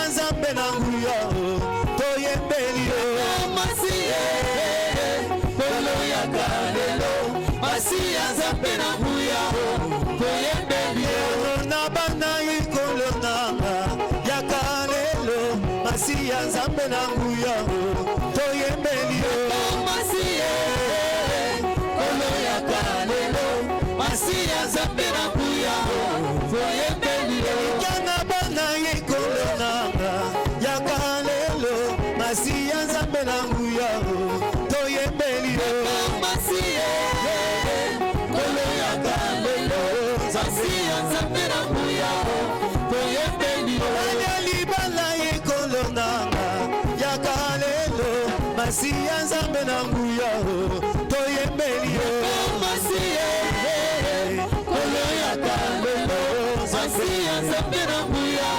nzambe na nguya toyembeli yo masiye kolo ya kalelo masiya nzambe na nguya toyembeli yo na bana ikolo nanga ya kalelo masiya nzambe na nguya toyembeli yo masiye kolo ya kalelo masiya nzambe na nguya toyembeli yo na bana ikolo nanga ya kalelo masiya nzambe na nguya toyembeli yo masiye kolo ya kalelo masiya nzambe na nguya toyembeli yo libala ikolo nanga ya kalelo masiya nzambe na nguya toyembeli yo masiye kolo ya kalelo masiya nzambe na nguya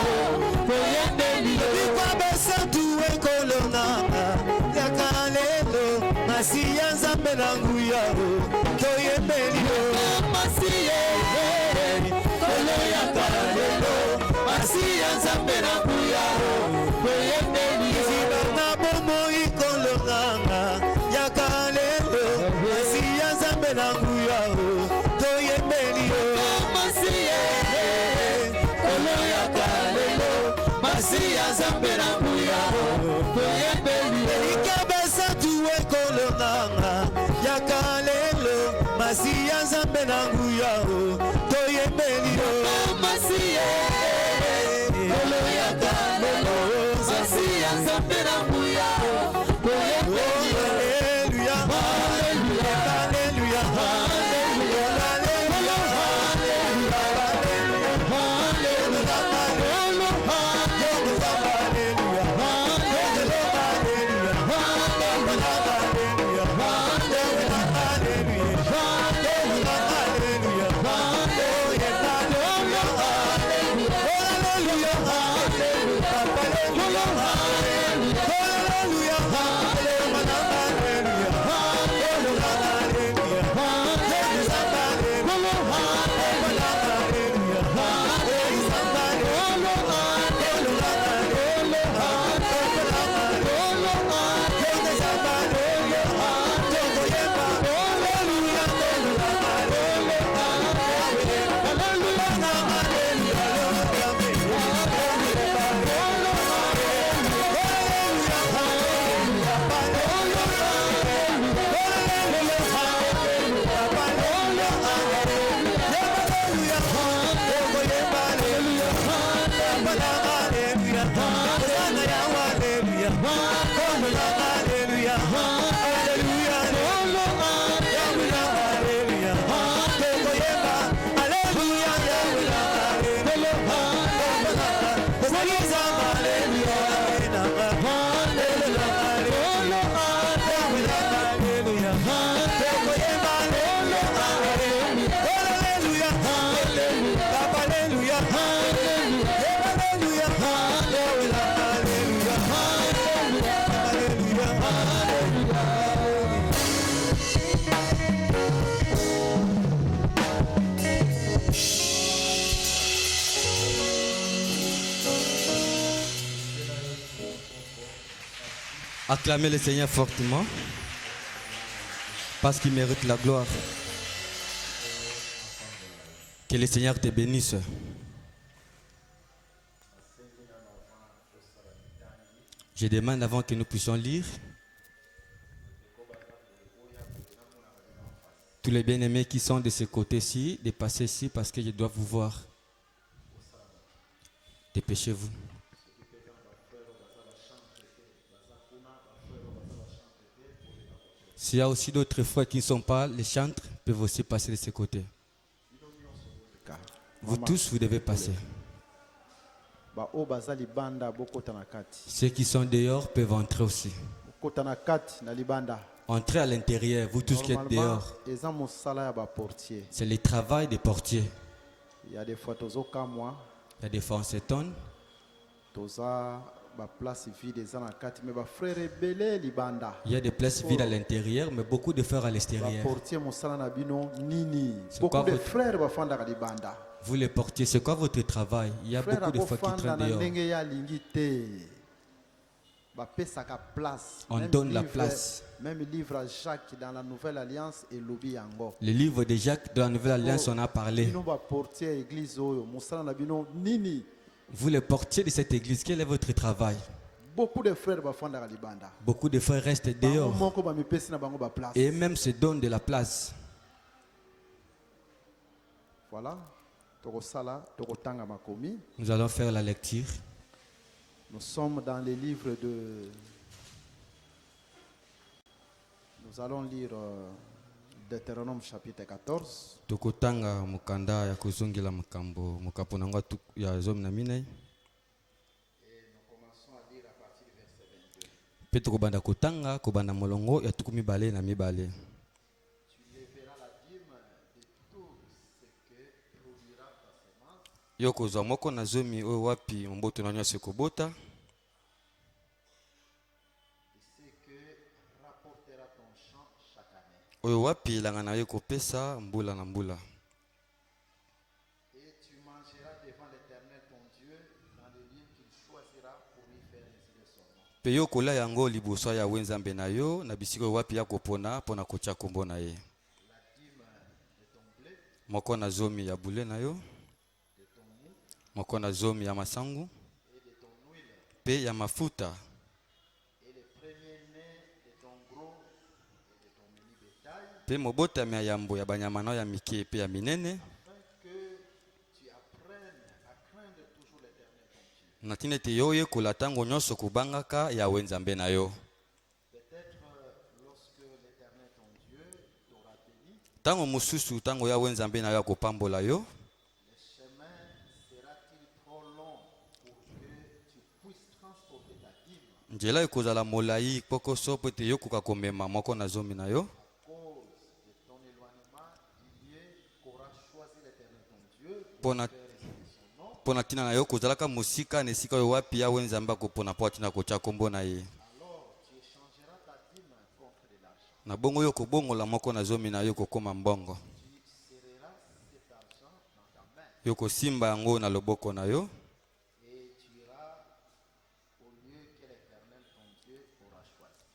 toyembeli yo bikabesa tuwe kolo nanga ya kalelo masiya nzambe na nguya toyembeli yo masiye kolo ya kalelo masiya nzambe na nguya toyembeli yo na bomo ikolo nanga ya kalelo masiya nzambe na nguya toyembeli yo masiye kolo ya kalelo masiya nzambe na nguya toyembeli yo ikabesa tuwe kolo nanga ya kalelo masiya nzambe na nguya toyembeli yo masiye kolo ya kalelo masiya nzambe na nguya toyembeli yo haleluya haleluya haleluya haleluya Acclamez le Seigneur fortement parce qu'il mérite la gloire. Que le Seigneur te bénisse. Je demande avant que nous puissions lire tous les bien-aimés qui sont de ce côté-ci, de passer ici parce que je dois vous voir. Dépêchez-vous. S'il y a aussi d'autres frères qui ne sont pas les chantres, peuvent aussi passer de ce côté. Vous tous, vous devez passer. Ceux qui sont dehors peuvent entrer aussi. Entrez à l'intérieur, vous tous qui êtes dehors. C'est le travail des portiers. Il y a des fois on s'étonne. Il y a des places vides à l'intérieur, mais beaucoup de frères à l'extérieur. Vous les portiez, c'est quoi votre travail? Il y a beaucoup de fois qui traînent dehors. On donne la place. Même le livre à Jacques dans la Nouvelle Alliance et Lobi Yango. Le livre de Jacques dans la Nouvelle Alliance, on a parlé. Vous les portiez de cette église, quel est votre travail? Beaucoup de frères restent dehors et même se donnent de la place. Voilà. Nous allons faire la lecture. Nous sommes dans les livres de... Nous allons lire Deutéronome chapitre 14. Tokotanga mukanda ya kuzongela makambo mukaponanga ya zomi na minei. Petro kobanda kotanga kobanda molongo ya tukumi bale na mibale. Yoko za moko na zomi oyo wapi mboto na nyose kobota. Oyo wapi langa na yo kopesa mbula na mbula. Pe yo kola yango liboso ya wenzambe na yo na bisiko wapi ya kopona pona kocha kombo na ye. Moko na zomi ya bule na yo. Moko na zomi ya masangu. Pe ya mafuta. Pe mobota ya yambo ya banyama na ya mike pe ya minene. Natine te yo ye kola tango nyonso kubangaka ya wenzambe na yo. Tango mususu tango ya wenzambe na yo kopambola yo. Njela ekozala molai poko so pete yo kuka komema moko na zomi na yo. Pona tina na yo kozalaka musika nesika yo wapi ya wenzamba kopona po tina kocha kombo na ye. Na bongo yo kobongola moko na zomi na yo kokoma mbongo. Yo kosimba yango na loboko na yo.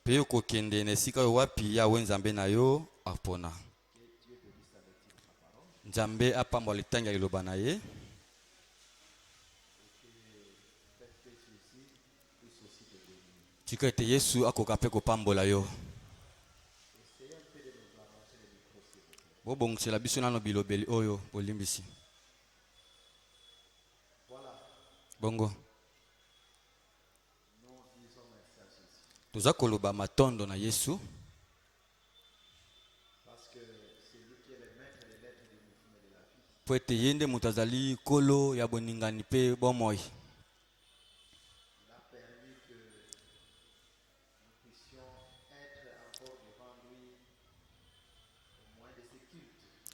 Pe yo kokende nesika yo wapi ya wenzambe na yo apona. Nzambe apambola litanga liloba na ye. Tika ete Yesu akoka pe kopambola yo. Bobongisela biso nano bilobeli oyo bolimbisi. Bongo. Toza koloba matondo na Yesu. Po ete yende mutazali kolo ya boningani pe bomoi.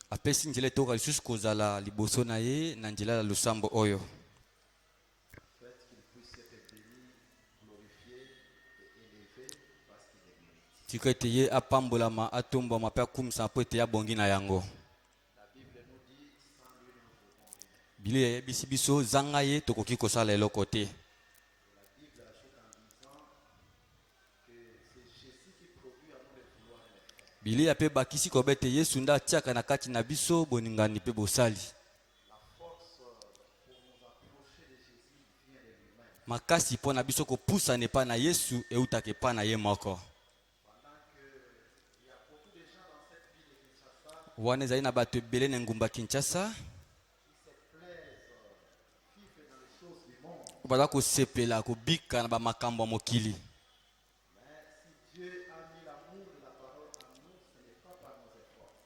Apesi njela toka lisusu kozala liboso na ye na njela la lusambo oyo. Tika ete ye apambolama atombama pe akumisa po ete ya bongi na yango. Bili ya yebisi biso zanga ye tokoki kosala eloko te. Bili ya pe bakisi kobete Yesu nda tiaka na kati na biso boningani pe bosali. Makasi pona biso kopusa ne pa na Yesu eutake pa na ye moko. Wane zaina bato ebele na ngumba Kinshasa. Baza kosepela kobika na bamakambo ya mokili.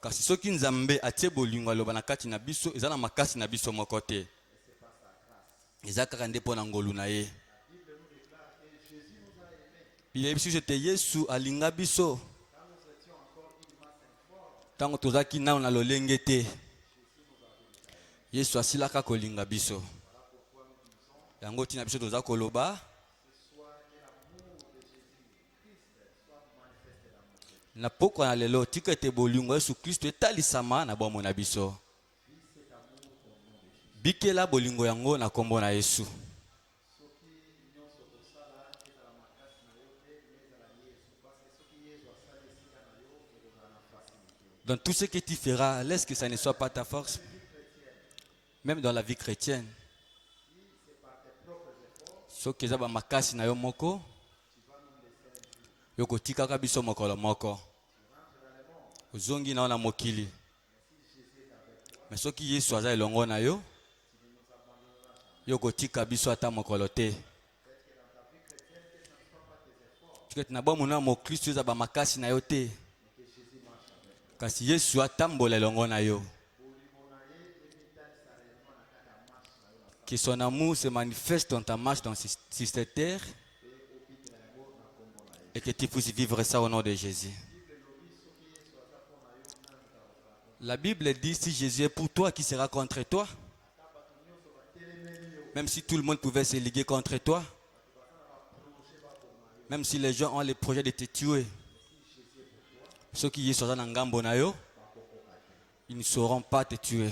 Kasi soki Nzambe atie bolingo aloba na kati na biso eza na makasi na biso moko te. Eza kaka nde pona ngolu na ye. Bile biso ete Yesu alinga biso. Tango tozaki nao na lolenge te. Yesu asilaka kolinga biso. Yango tina biso toza koloba. Na poko na lelo tika ete bolingo Yesu Kristo etalisama na bomo na biso. bikela bolingo yango na kombo na Yesu. Dans tout ce que tu feras, laisse que ça ne soit pas ta force. Même dans la vie chrétienne. Ce que zaba makasi na yo moko, yoko tika kabiso mokolo moko. Uzongi na ona mokili. Mais ce qui Yesu aza elongo na yo, yoko tika biso ata mokolo te. Tu na ba mona mo Kristo zaba makasi na yo te. Kasi Yesu atambola elongo na yo. Que son amour se manifeste dans ta marche sur cette terre et que tu puisses vivre ça au nom de Jésus. La Bible dit si Jésus est pour toi, qui sera contre toi? Même si tout le monde pouvait se liguer contre toi, même si les gens ont le projet de te tuer, ceux qui sont dans Ngambo na yo, ils ne sauront pas te tuer.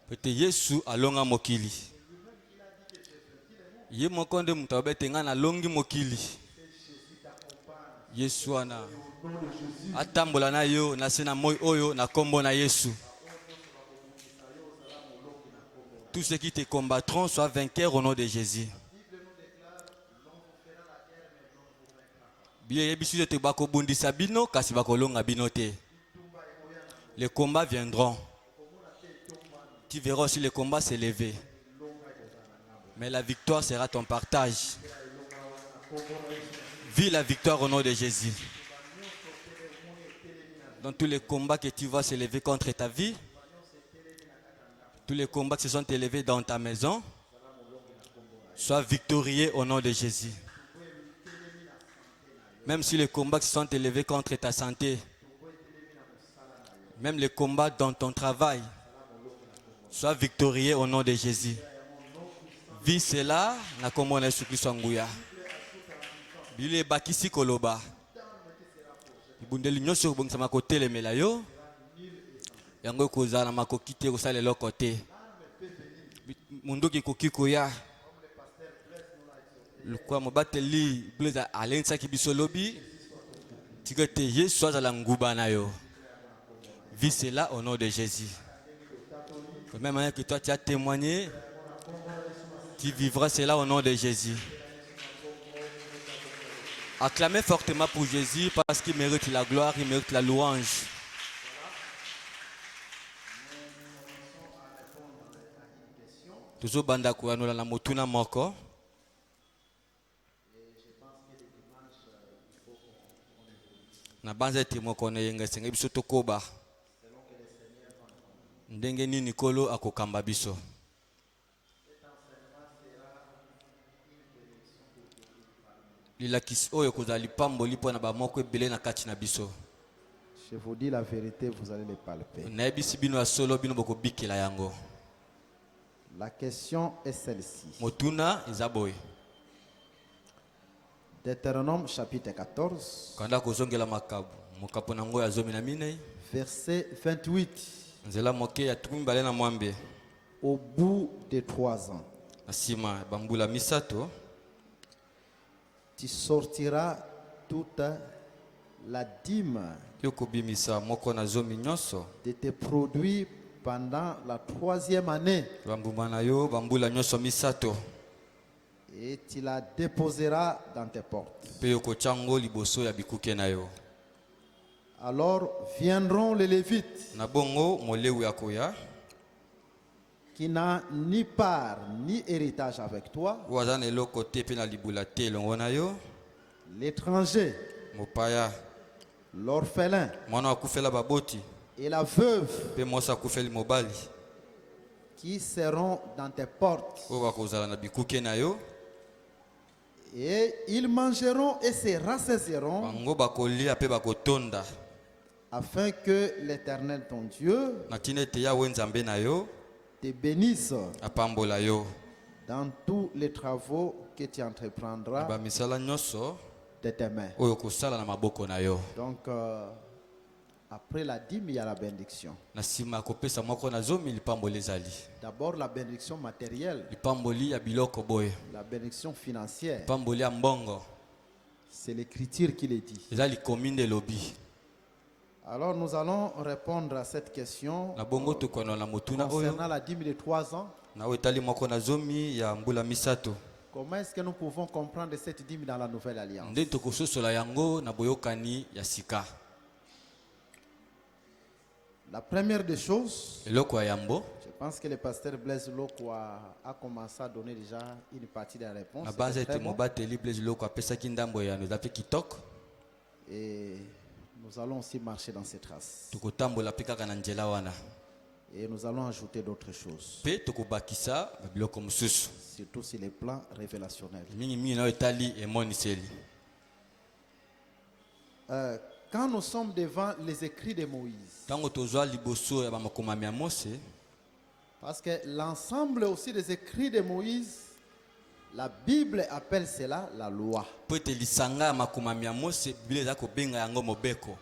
Peut-être Yesu alonga mokili. Ye mokonde mutaobete nga na longi mokili. Yesu ana atambola na yo na sena moi oyo na kombo na Yesu. Tous ceux qui te combattront soient vainqueurs au nom de Jésus. Bien yebisu te bako bundisa bino kasi bako longa bino te. Les combats viendront. Tu verras aussi le combat s'élever. Mais la victoire sera ton partage. Vis la victoire au nom de Jésus. Dans tous les combats que tu vas s'élever contre ta vie, tous les combats qui se sont élevés dans ta maison, sois victorieux au nom de Jésus. Même si les combats qui se sont élevés contre ta santé, même les combats dans ton travail, sois victorieux au nom de Jésus. Vis cela, na kombo na Yesu Kristo nguya. Bile bakisi koloba. Ibundeli nyonso bongisa makotele melayo. Yango kozala makokite kosala eloko te. Mundoki kokiko ya. Lukwa mobateli blaza alensa ki bisolobi. Tigete Yesu azala nguba na yo. Vis cela au nom de Jésus. De même manière que toi tu as témoigné, tu vivras cela au nom de Jésus. Acclamez fortement pour Jésus parce qu'il mérite la gloire, il mérite la louange. Toujours banda kuanola na motuna moko. Na banza timoko na yenga senga biso tokoba. Ndenge nini kolo akokamba biso. Lilakisi oyo kozali pamboli pona ba moko ebele na kati na biso. Je vous dis la vérité, vous allez les palper. Na ebisi bino asolo bino boko bikela yango. La question est celle-ci. Motuna izaboy. Deutéronome chapitre 14. Kanda kozongela makabu. Mokapo nango ya zomi na minei. Verset 28. Nzela moke ya tukumi bale na mwambe. Au bout de 3 ans. Asima bambula misato. Tu sortiras toute la dîme de tes produits pendant la 3e année. Et tu la déposeras dans tes portes. Alors viendront les Lévites qui n'a ni part ni héritage avec toi, l'étranger, l'orphelin et la veuve qui seront dans tes portes. Et ils mangeront et se rassasieront afin que l'Éternel ton Dieu te bénisse dans tous les travaux que tu entreprendras de tes mains. Donc, Après la dîme, il y a la bénédiction. Na sima kopesa moko na zomi lipamboli ezali. D'abord la bénédiction matérielle. Lipamboli ya biloko boye. La bénédiction financière. Lipamboli ya mbongo. C'est l'écriture qui le dit. Ezali commune de lobby. Alors nous allons répondre à cette question Na bongo tokono na motuna oyo. concernant la dîme de 3 ans. Na wetali moko na zomi ya mbula misato. Comment est-ce que nous pouvons comprendre cette dîme dans la nouvelle alliance? Nde tokososola yango na boyokani ya sika. La première des choses, Eloko ya yambo. je pense que le pasteur Blaise Loko a commencé à donner déjà une partie de la réponse. Na base C'était très ete bon. mobateli Blaise Loko apesaki ndambo ya no zape kitoko. Et nous allons aussi marcher dans ces traces. Tokotambola pe kaka na nzela wana. Et nous allons ajouter d'autres choses, Pe tokobakisa biloko mosusu. surtout sur les plans révélationnels. Mingi mingi na etali emoniseli. Quand nous sommes devant les écrits de Moïse, Tango tozwa liboso ya bamakomami ya Mose, parce que l'ensemble aussi des écrits de Moïse, la Bible appelle cela la loi. po ete lisanga ya makomami ya Mose Biblia eza kobenga yango mobeko.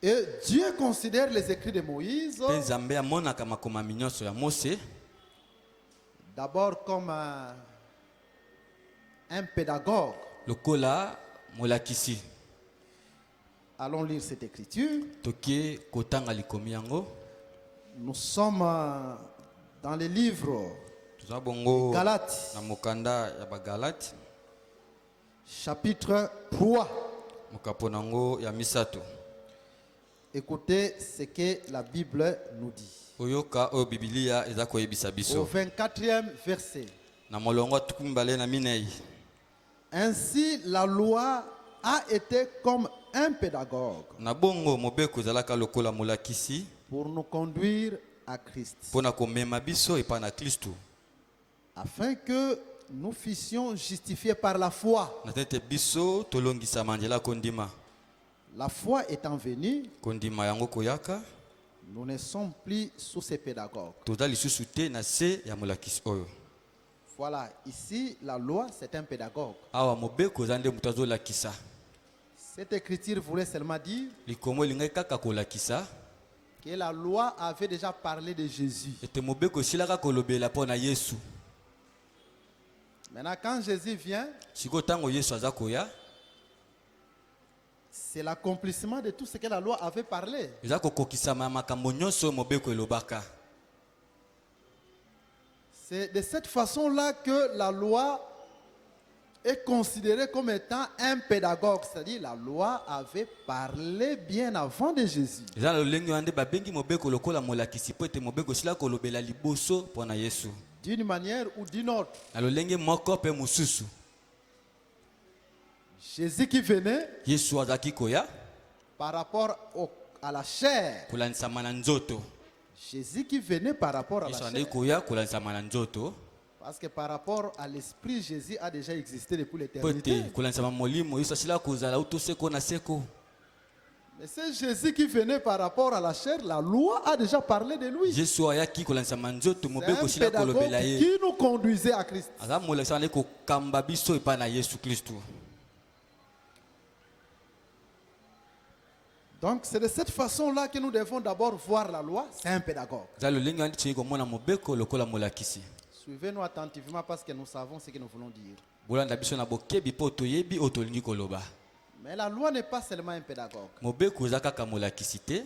Et Dieu considère les écrits de Moïse Pe Nzambe amonaka makomami nyonso ya Mose d'abord comme un pédagogue. lokola molakisi. Allons lire cette écriture. Tokie kotanga likomi yango. Nous sommes dans les livres Tozwa bongo Galates, na mokanda ya bagalate chapitre 3. mokapo nango ya misato. Écoutez ce que la Bible nous dit. Oyoka oyo Biblia eza koyebisa Au biso. 24e verset. Na molongo tukumi mbale na minei. Ainsi, la loi a été comme un pédagogue Na bongo mobeko ezalaka lokola molakisi pour nous conduire à Christ, pona komema biso epa na Kristo. afin que nous fussions justifiés par la foi. Na tete biso tolongisama nzela kondima. La foi étant venue, Kondima yango koyaka. nous ne sommes plus sous ces pédagogues. Toza lisusu te na se ya molakisi oyo. Voilà, ici, la loi, c'est un pédagogue. Awa mobeko eza nde moto azolakisa. Cette écriture voulait seulement dire Likomo elingai kaka kolakisa que la loi avait déjà parlé de Jésus. ete mobeko esilaka kolobela mpo na Yesu. Maintenant, quand Jésus vient, Siko ntango Yesu aza koya, c'est l'accomplissement de tout ce que la loi avait parlé. eza kokokisama ya makambo nyonso mobeko elobaka. C'est de cette façon-là que la loi est considérée comme étant un pédagogue. C'est-à-dire la loi avait parlé bien avant de Jésus. Eza na lolenge wana nde babengi mobeko lokola molakisi po ete mobeko esila kolobela liboso mpo na Yesu. D'une manière ou d'une autre. Na lolenge moko mpe mosusu. Jésus qui venait Yesu azalaki koya par rapport à la chair. kolanisama na nzoto. Jésus qui venait par rapport à la Yesu andeki chair. koya kolanisama na nzoto. Parce que par rapport à l'esprit, Jésus a déjà existé depuis Po l'éternité. ete kolanisama molimo Yesu asila kozala uto seko na seko. Mais c'est Jésus qui venait par rapport à la chair. La loi a déjà parlé de lui. Yesu ayaki kolanisama nzoto C'est mobeko un esila pédagogue kolobela ye. qui nous conduisait à Christ. Aza molakisi andeki kokamba biso epai na Yesu Kristo. Donc c'est de cette façon-là que nous devons d'abord voir la loi. C'est un pédagogue. Eza lolenge wana tshiki komona mobeko lokola molakisi. Suivez-nous attentivement parce que nous savons ce que nous voulons dire. Bolanda biso na bokebi po toyebi o tolingi koloba. Mais la loi n'est pas seulement un pédagogue. Mobeko eza kaka molakisi te.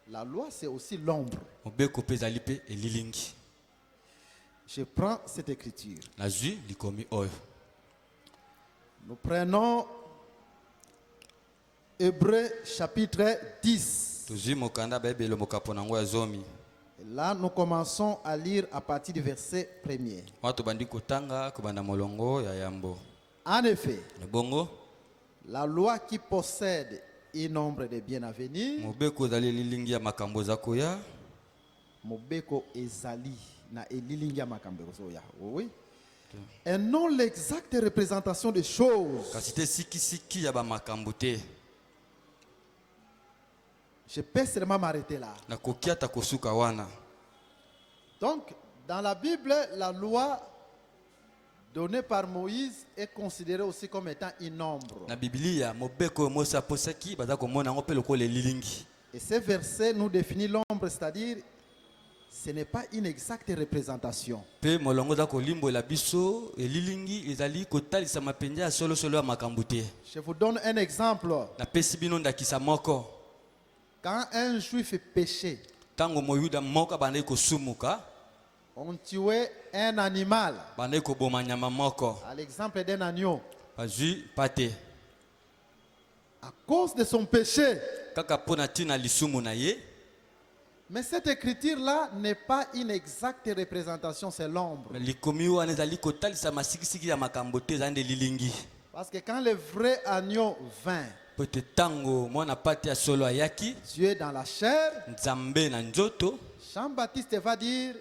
La loi, c'est aussi l'ombre. Mobeko mpe ezali mpe elilingi. Je prends cette écriture. Nazwi likomi oyo. Nous prenons Hébreux chapitre 10. Tozwi mokanda bayebele mokapo nango ya zomi. Et là, nous commençons à lire à partir du verset 1er. Wana tobandi kotanga kobanda molongo ya yambo. En effet, Bongo la loi qui possède un nombre de biens à venir, mobeko ezali elilingi ya makambo eza koya. Mobeko ezali na elilingi ya makambo ezoya. Oui. Et non l'exacte représentation des choses. Kasi te sikisiki ya bamakambo te. Je peux seulement m'arrêter là. Nakoki ata kosuka wana. Donc, dans la Bible, la loi donné par Moïse est considéré aussi comme étant une ombre. Na Biblia mobeko mosa posaki baza komona ngo pe lokola lilingi. Et ce verset nous définit l'ombre, c'est-à-dire ce n'est pas une exacte représentation. Pe molongo za kolimbo la biso lilingi ezali kotalisa mapenja ya solo solo ya makambo te. Je vous donne un exemple. Na pesi bino ndakisa moko. Quand un juif péchait, Tango moyuda moko bandai kosumuka, on tuait un animal. bandai koboma nyama moko. À l'exemple d'un agneau. Bazui pate. À cause de son péché. Kaka pona tina lisumu na ye. Mais cette écriture-là n'est pas une exacte représentation, c'est l'ombre. Likomi wana ezali kotalisa masikisiki ya makambo te ezali nde lilingi. Parce que quand le vrai agneau vint, Pote tango mwana pate ya solo ayaki, Dieu dans la chair, nzambe na nzoto, Jean-Baptiste va dire,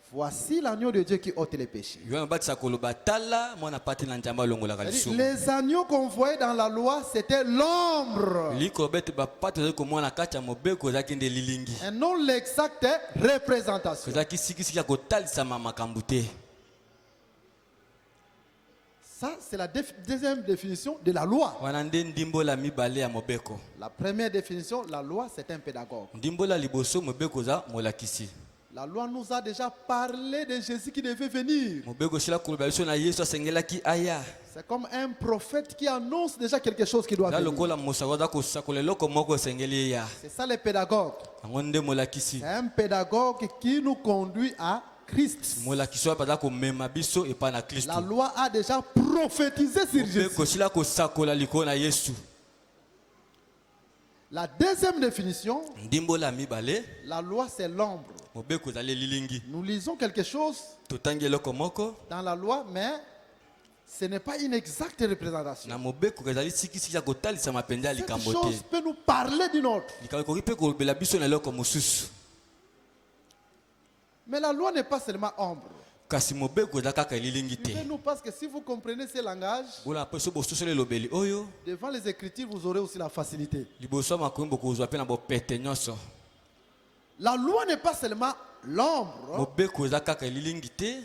voici l'agneau de Dieu qui ôte les péchés. Yohana batisa koloba tala mwana pate na nzambe alongolaka lisumu. Les agneaux qu'on voyait dans la loi, c'était l'ombre Liko bete ba pate ezali komona kati ya mobeko ezalaki nde lilingi. et non l'exacte représentation. Ezalaki sikisiki ya kotalisama makambo te. Ça, c'est la deuxième définition de la loi. Wana nde ndimbola mibale ya mobeko. La première définition, la loi, c'est un pédagogue. Ndimbola liboso mobeko za molakisi. La loi nous a déjà parlé de Jésus qui devait venir. Mobeko shila koloba biso na Yesu asengelaki aya. C'est comme un prophète qui annonce déjà quelque chose qui doit Za venir. lokola mosawa za kosakola eloko moko esengeli ya. C'est ça les pédagogues. Yango nde molakisi. C'est un pédagogue qui nous conduit à Christ. Molakisi wa baza komema biso epa na Kristo. La loi a déjà prophétisé sur Jésus. Mobeko shila kosakola liko na Yesu. La deuxième définition, Ndimbola mibale la loi c'est l'ombre. mobeko ezali lilingi. Nous lisons quelque chose Totangi eloko moko dans la loi, mais ce n'est pas une exacte représentation. na mobeko ezali sikisiki ya kotalisa mapenza ya Cette likambo chose te. peut nous parler d'une autre. Likambo ekoki mpe kolobela biso na eloko mosusu. Mais la loi n'est pas seulement ombre. Kasi mobeko eza kaka lilingi te. Suivez-nous parce que si vous comprenez ce langage, Bona pe so bososole lobeli oyo devant les Écritures, vous aurez aussi la facilité. liboso ya makomi bokozwa pe na bopete nyonso. La loi n'est pas seulement l'ombre. Mobeko eza kaka lilingi te.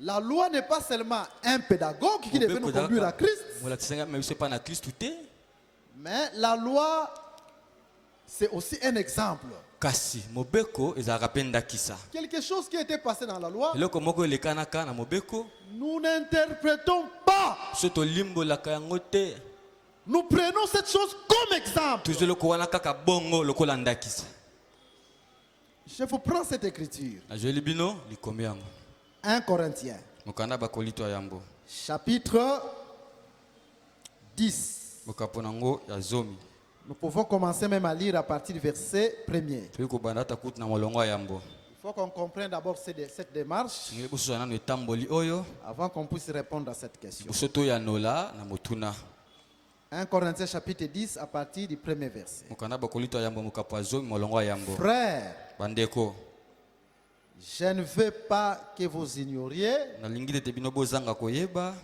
La loi n'est pas seulement un pédagogue qui devait nous conduire à Christ. molakisanga me biso epa na Kristu te. Mais la loi, c'est aussi un exemple. Kasi mobeko ezalaka mpe ndakisa. Quelque chose qui était passé dans la loi, Eloko moko elekanaka na mobeko nous n'interprétons pas. so tolimbolaka yango te. Nous prenons cette chose comme exemple. Tozwi eloko wana kaka bongo lokola ndakisa. Je vous prends cette écriture. Nazweli bino likomi yango. 1 Corinthiens, Mokanda bakolitwa yambo. chapitre 10. Bokapo nango ya zomi. Nous pouvons commencer même à lire à partir du verset 1er. Toyi kobanda ata kutu na molongo ya yambo. Il faut qu'on comprenne d'abord cette démarche Ngeli boso nanu etamboli oyo. avant qu'on puisse répondre à cette question. Boso to ya nola na motuna. 1 Corinthiens chapitre 10 à partir du premier verset. Mokanda bakolitwa yambo mokapo ya zomi molongo ya yambo. Frères, Bandeko, je ne veux pas que vous ignoriez nalingi tete bino bozanga koyeba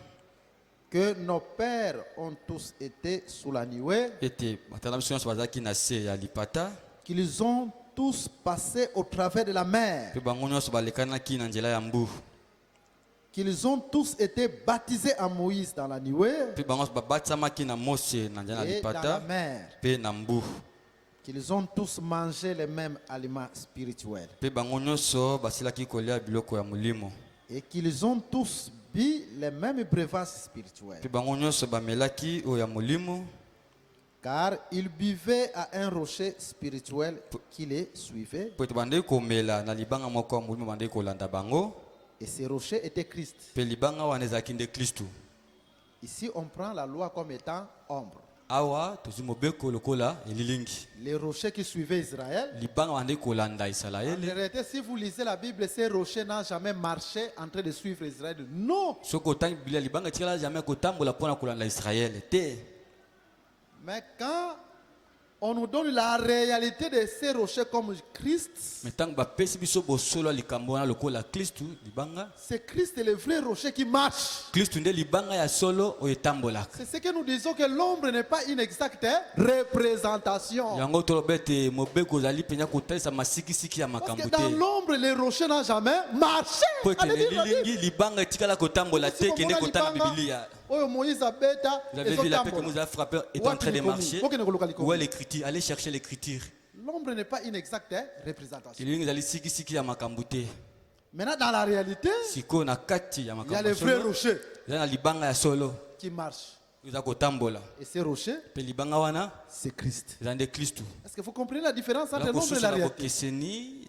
que nos pères ont tous été sous la nuée, ete batanda biso nyonso bazalaki na se ya lipata qu'ils ont tous passé au travers de la mer, mpe bango nyonso balekanaki na nzela ya mbu qu'ils ont tous été baptisés en Moïse dans la nuée mpe bango nyonso babatisamaki na Mose na nzela ya et dans la lipata mer, mpe na mbu qu'ils ont tous mangé les mêmes aliments spirituels mpe bango nyonso basilaki kolia biloko ya molimo et qu'ils ont tous bu les mêmes breuvages spirituels, mpe bango nyonso bamelaki oyo ya molimo car ils buvaient à un rocher spirituel qui les suivait, po ete bandeki komela na libanga moko ya molimo bandeki kolanda bango et ce rocher était Christ. mpe libanga wana ezalaki nde Kristu. Ici, on prend la loi comme étant ombre. Awa tozwi mobeko lokola elilingi Les rochers qui suivaient Israël, libanga bandeki kolanda en Isalaele. réalité, si vous lisez la Bible, ces rochers n'ont jamais marché en train de suivre Israël. Non. soki otangi biblia libanga etikala jamais kotambola mpona kolanda Israele te. Mais quand On nous donne la réalité de ces rochers comme Christ. Maintenant, bapesi biso bosolo likambo na lokola Kristu libanga. C'est Christ le vrai rocher qui marche. Kristu nde libanga ya solo oyo etambolaka. C'est ce que nous disons que l'ombre n'est pas une exacte représentation. Yango tolobete mobeko ozali penya kotalisa masikisiki ya Parce makambo que dans te. l'ombre, les rochers n'ont jamais marché. Po Allez, ekende dis-le, dis-le. lilingi libanga etikala kotambola te kende kotala Biblia. Oh, Moïse a bêta. Vous avez vu la paix que Moïse a frappé est en train de marcher. Où est l'écriture? Allez chercher l'écriture. L'ombre n'est pas une exacte représentation. Lilingi ezali sikisiki ya makambo te. Maintenant, dans la réalité, Siko na kati ya il y a makambo les vrais solo. rochers Eza na libanga ya solo. qui marchent. Eza kotambola. Et ces rochers, Pe libanga wana c'est Christ. eza nde Kristu. Est-ce que vous comprenez la différence entre La l'ombre et kosusu la na réalité? bokeseni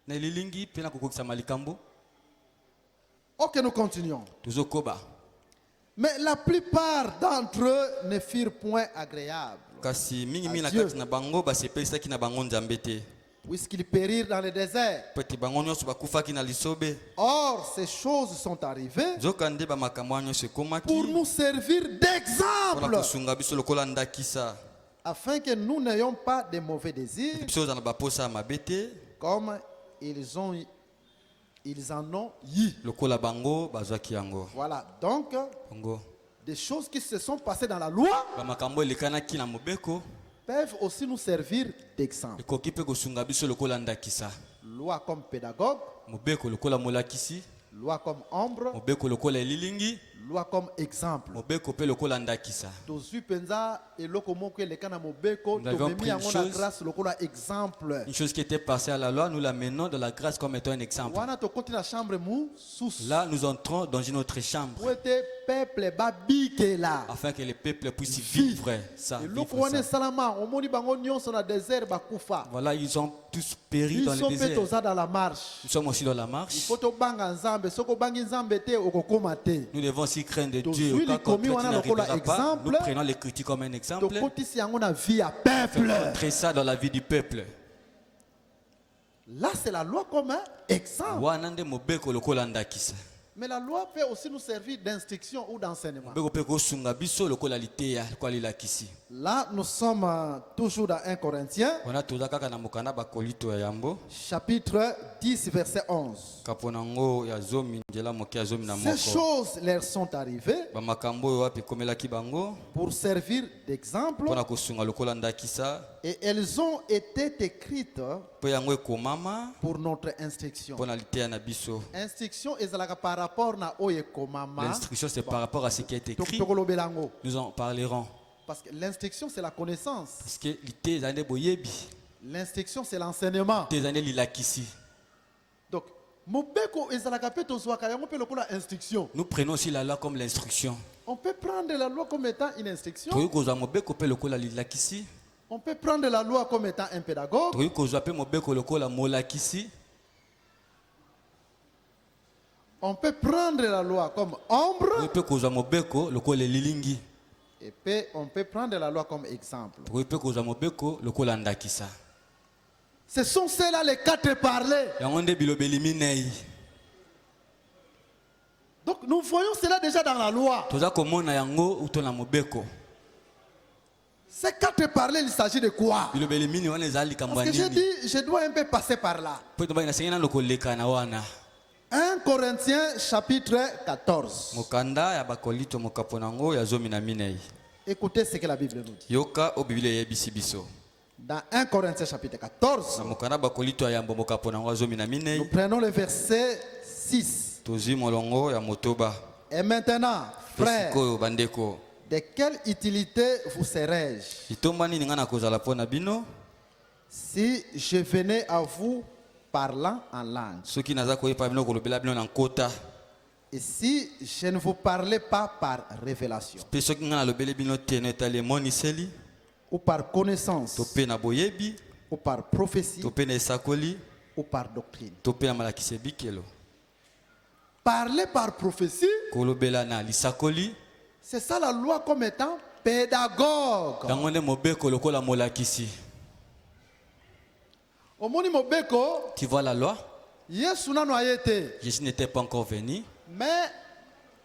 na lilingi pe na kokokisa malikambo. Ok, nous continuons. Tozokoba. Mais la plupart d'entre eux ne furent point agréables, Kasi mingi mingi na Adieu. kati na bango basepelisaki na bango nzambe te. puisqu'ils périrent dans le désert. Peti bango nyonso bakufaki na lisobe. Or, ces choses sont arrivées Nzoka nde bamakambo wana nyonso pour ekomaki nous servir mpona d'exemple, kosunga biso lokola ndakisa. afin que nous n'ayons pas de mauvais désirs, Biso oza na baposa ya mabe te comme ils en ont eu. lokola bango bazwaki yango. Voilà, donc, Bongo des choses qui se sont passées dans la loi bamakambo elekanaki na mobeko peuvent aussi nous servir d'exemple. ekoki mpe kosunga biso lokola ndakisa. Loi comme pédagogue, Mobeko lokola molakisi, loi comme ombre, mobeko lokola elilingi, loi comme exemple. mobeko mpe lokola ndakisa. Tozwi penza eloko moko eleka na mobeko Nous avions tomemi pris yango une na chose. grâce lokola exemple. Une chose qui était passée à la loi, nous la menons dans la grâce comme étant un exemple. Wana tokoti na chambre mosusu Là, nous entrons dans une autre chambre po ete peuple babikela. afin que les peuples puissent vivre ça. eloko Vivre wana ça. esalama omoni bango nyonso na désert bakufa. Voilà, ils ont tous péri dans Biso le mpe désert. toza dans la marche. Nous sommes aussi dans la marche. Il faut tobanga nzambe soki obangi nzambe te okokoma te. Nous devons aussi craindre de Donc, Dieu. celui Quand qui commis contre, wana tu lokola n'arriveras pas, exemple, nous prenons les critiques comme un exemple. tokotisi yango na vie ya peuple. Montrer ça dans la vie du peuple. Là c'est la loi comme un exemple. Wana nde mobeko lokola ndakisa. Mais la loi peut aussi nous servir d'instruction ou d'enseignement. Mobeko mpe kosunga biso lokola liteya lokola lilakisi. Là, nous sommes toujours dans 1 Corinthiens, Wana toza kaka na mokanda bakolito ya yambo. chapitre 10, verset 11. Kapo nango ya zomi nzela moke ya zomi na Ces moko. choses leur sont arrivées Bamakambo oyo wapi komelaki bango pour servir d'exemple mpona kosunga lokola ndakisa et elles ont été écrites mpo yango ekomama pour notre instruction. mpona liteya na biso. Instruction ezalaka par rapport na oye komama. L'instruction c'est par rapport à ce qui est écrit. Tokolobelango. Nous en parlerons. Parce que l'instruction c'est la connaissance. Parce que liteya eza nde boyebi. L'instruction c'est l'enseignement. Liteya eza nde lilakisi. Donc, mobeko ezalaka pe tozwaka yango pe lokola instruction. Nous prenons aussi la loi comme l'instruction. On peut prendre la loi comme étant une instruction. Tokoki kozwa mobeko mpe lokola lilakisi. On peut prendre la loi comme étant un pédagogue. Tokoki kozwa mpe mobeko lokola molakisi. On peut prendre la loi comme ombre. Tokoki mpe kozwa mobeko lokola elilingi. Et puis, on peut prendre la loi comme exemple. Tokoki mpe kozwa mobeko lokola ndakisa. Ce sont ceux-là les quatre parlers. Yango nde bilobeli minei. Donc nous voyons cela déjà dans la loi. Toza komona yango uto na mobeko. Ces quatre parlers, il s'agit de quoi? Bilobeli mini wana ezali likambo Parce ya que j'ai nini? dit, je dois un peu passer par là. Po tobai na sengena lokoleka na wana. 1 Corinthiens chapitre 14. Mokanda ya bakolito mokapo nango ya zomi na minei. Écoutez ce que la Bible nous dit. Yoka o Biblia yebisi biso. Dans 1 Corinthiens chapitre 14, Na mokanda bakolito ya yambo mokapo nango ya zomi na nous minei. prenons le verset 6. Tozwi molongo ya motoba. Et maintenant, frères, Sikoyo bandeko. de quelle utilité vous serais-je Litomba nini nga na kozala mpo na bino? si je venais à vous parlant en langue? Soki naza koyepa bino kolobela bino na nkota. Et si je ne vous parlais pas par révélation Mpe soki nga nalobeli bino te no etali emoniseli. ou par connaissance To mpe na boyebi. ou par prophétie To mpe na esakoli. ou par doctrine. To mpe na malakisi ebikelo. Parler par prophétie, Kolobela na lisakoli. c'est ça la loi comme étant pédagogue. Yango nde mobeko lokola molakisi. Omoni mobeko, Tu vois la loi? Yesu nano ayete. Jésus n'était pas encore venu. Mais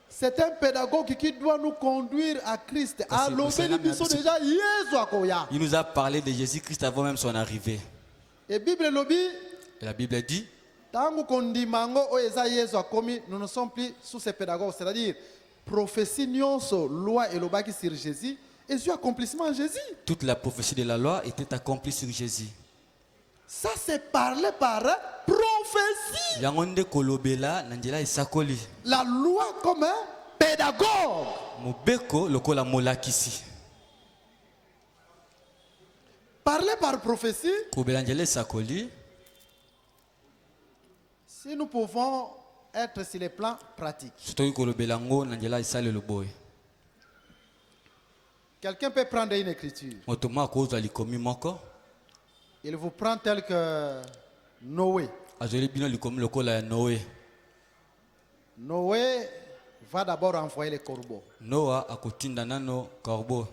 C'est un pédagogue qui doit nous conduire à Christ. Parce que Alors, déjà, Il nous a parlé de Jésus-Christ avant même son arrivée. et Bible lobby, Et la Bible dit, tangu kondimango o eza Yesu akomi, nous ne sommes plus sous ces pédagogues, c'est-à-dire prophétie nyonso loi et lobaki sur Jésus et sur accomplissement en Jésus. toute la prophétie de la loi était accomplie sur Jésus. Ça c'est parlé par prophétie. Yangonde kolobela nanjela isakoli. La loi comme un pédagogue. Mobeko lokola molakisi. Parler par prophétie. Kobela njela isakoli. Si nous pouvons être sur les plans pratiques. Sotoki kolobela ngo nanjela isale loboy. Quelqu'un peut prendre une écriture. Motoma kozwa likomi moko. Il vous prend tel que Noé. Azoli bino likomi lokola ya Noé. Noé va d'abord envoyer les corbeaux. Noah akotinda nano corbeau.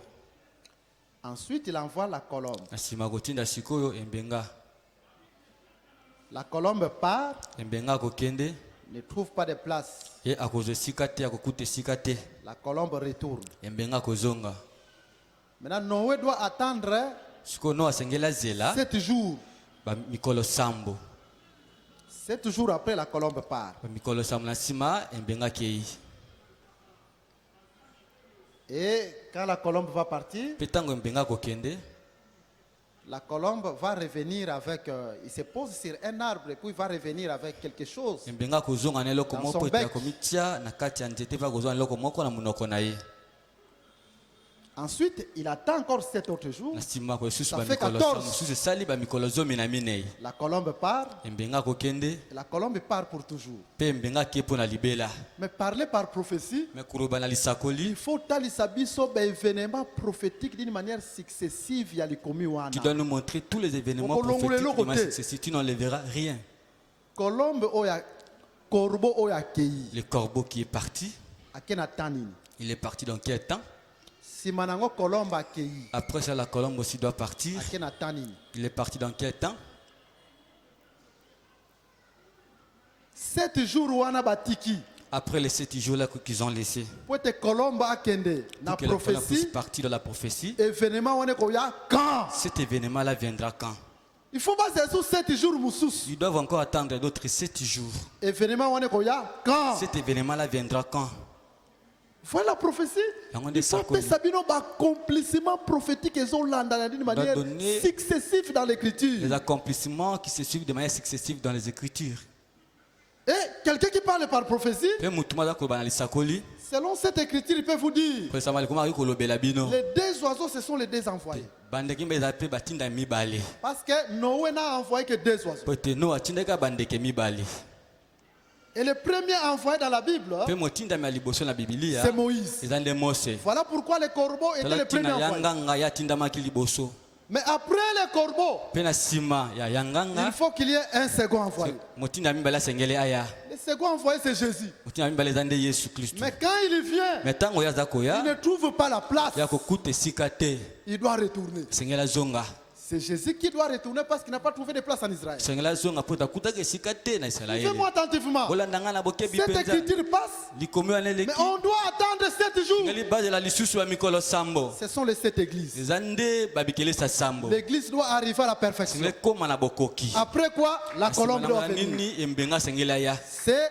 Ensuite, il envoie la colombe. Asima kotinda sikoyo embenga. La colombe part, Embenga akokende. ne trouve pas de place. Ye akozwe sikate akokute sikate. La colombe retourne. Embenga akozonga. Maintenant, Noé doit attendre Siko Noah sengela zela. 7 jours. Ba mikolo sambo. 7 jours après, la colombe part. Ba mikolo sambo na sima embenga kei. Et quand la colombe va partir, Petango embenga kokende. la colombe va revenir avec... il se pose sur un arbre et puis il va revenir avec quelque chose. Embenga kozonga na eloko Dans moko son ete bec. akomitia na kati ya nzete pa kozonga na eloko moko na munoko na ye. Ensuite, il attend encore 7 autres jours. Na sima ko susu Ça ba fait mikolo 14. sambo susu sali ba mikolo zomi na minei. La colombe part. Embenga kokende. Et la colombe part pour toujours. Pe embenga kepo na libela. Mais parler par prophétie, Me kuruba na lisakoli. il faut talisa biso ba événement prophétique d'une manière successive ya likomi Tu wana. dois nous montrer tous les événements Okolongole prophétiques de ma lokote. succession. Tu n'enlèveras rien. Colombe oya corbeau oya kei. Le corbeau qui est parti, Akena tanini. il est parti dans quel temps? Simanango colombe akei. Après ça, la colombe aussi doit partir. Akena tanini. Il est parti dans quel temps? 7 jours wana batiki. Après les 7 jours-là qu'ils ont laissés. Pour te colombe akende na Pour que la colombe puisse prophétie, partir dans la prophétie. événement wana koya quand. Cet événement-là viendra quand? Il faut pas sur 7 jours musus. Ils doivent encore attendre d'autres 7 jours. Événement wana koya quand. Cet événement-là viendra quand? Voilà la prophétie. Yango nde Il faut sakoli. que Sabino accomplissement prophétique et landa d'une manière donner successive dans l'écriture. Les accomplissements qui se suivent de manière successive dans les Écritures. Et quelqu'un qui parle par prophétie, Pe mutuma za koloba na lisakoli. selon cette écriture, il peut vous dire Pesa mali koma kolobela bino. les 2 oiseaux, ce sont les 2 envoyés. Bandeki mbeza pe batinda mibale. Parce que Noé n'a envoyé que 2 oiseaux. Pote Noah tindaka bandeke mibale. Et le premier envoyé dans la Bible, Pe motinda mi liboso na Biblia. c'est Moïse. Eza nde Mose. Voilà pourquoi les corbeaux étaient les premiers Talatina envoyés. yanganga ya tindamaki liboso. Mais après les corbeaux, Pe na sima ya il yanganga. faut qu'il y ait un second envoyé. Motinda mibale sengele aya. Le second envoyé, c'est Jésus. Motinda mibale eza nde Yesu Kristo. Mais quand il vient, Mais tango ya za il koya ne trouve pas la place. ya kokuta esika te. Il doit retourner. Sengela zonga. C'est Jésus qui doit retourner parce qu'il n'a pas trouvé de place en Israël. Sengela zonga po takutaka esika te na Israeli. Suivez-moi attentivement. Bolanda nga na bokebi Cette penza. écriture passe, Likomi wana mais eleki. on doit attendre 7 jours. Ngali bazela lisusu ya mikolo sambo. Ce sont les 7 églises. Eza nde babikelisa sambo. L'église doit arriver à la perfection. Sengele koma na bokoki. Après quoi, la colombe Nsima doit na venir. nini embenga sengela ya. C'est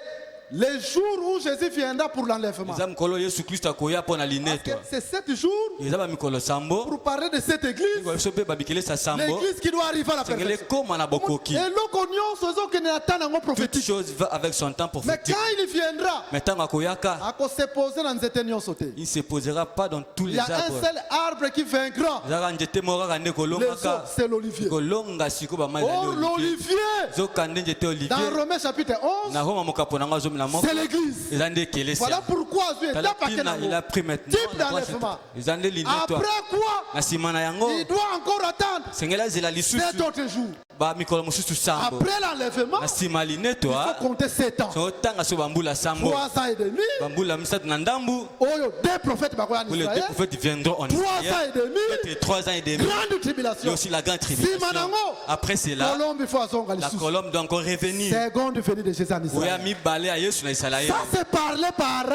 le jour où Jésus viendra pour l'enlèvement. Eza mokolo Yesu Kristo akoya mpo na Parce que lineto. c'est 7 jours Eza bamikolo sambo. pour parler de cette église. Biso mpe babikelisa sambo. L'église qui doit arriver à la Sengele perfection. koma na bokoki. Et l'oconion, c'est ce que nous attendons Toute prophétique. chose va avec son temps Mais prophétique. quand il viendra, Mais tant akoyaka, à cause se poser dans cette union sauté. il ne se posera pas dans tous Il les y a un arbres. seul arbre qui vaincra. Ezaka nzete moko kaka nde Les autres, kolongaka. c'est l'olivier. Kolonga siko bamai na Or, olivier. l'olivier, Zoka nde nzete dans olivier. Romains chapitre 11, Na Roma mokapo nango azomi na moko. c'est l'église. Eza nde kelesi. Voilà pourquoi Dieu est Talatina, il a pris maintenant. Type d'enlèvement. Eza nde lineto. Après quoi, Na nsima na yango. il doit encore attendre Sengela zela lisusu. 7 autres jours. Ba mikolo mususu sambo. Après l'enlèvement, Na simaline il toi. faut compter 7 ans. So tanga so bambula sambo. 3 ans et demi. Bambula misatu na ndambu. Oyo, 2 prophètes en Où les deux Israël. prophètes viendront en 3 ans Israël. et demi. Peut-être 3 ans et demi. Grande Il y a tribulation. aussi la grande tribulation. Simanango. Après cela, Colombe, il faut azonga la lisusu. colombe doit encore revenir. Seconde venue de Jésus en Oya Israël. mi balé à Yesu na Israël. Ça c'est parlé par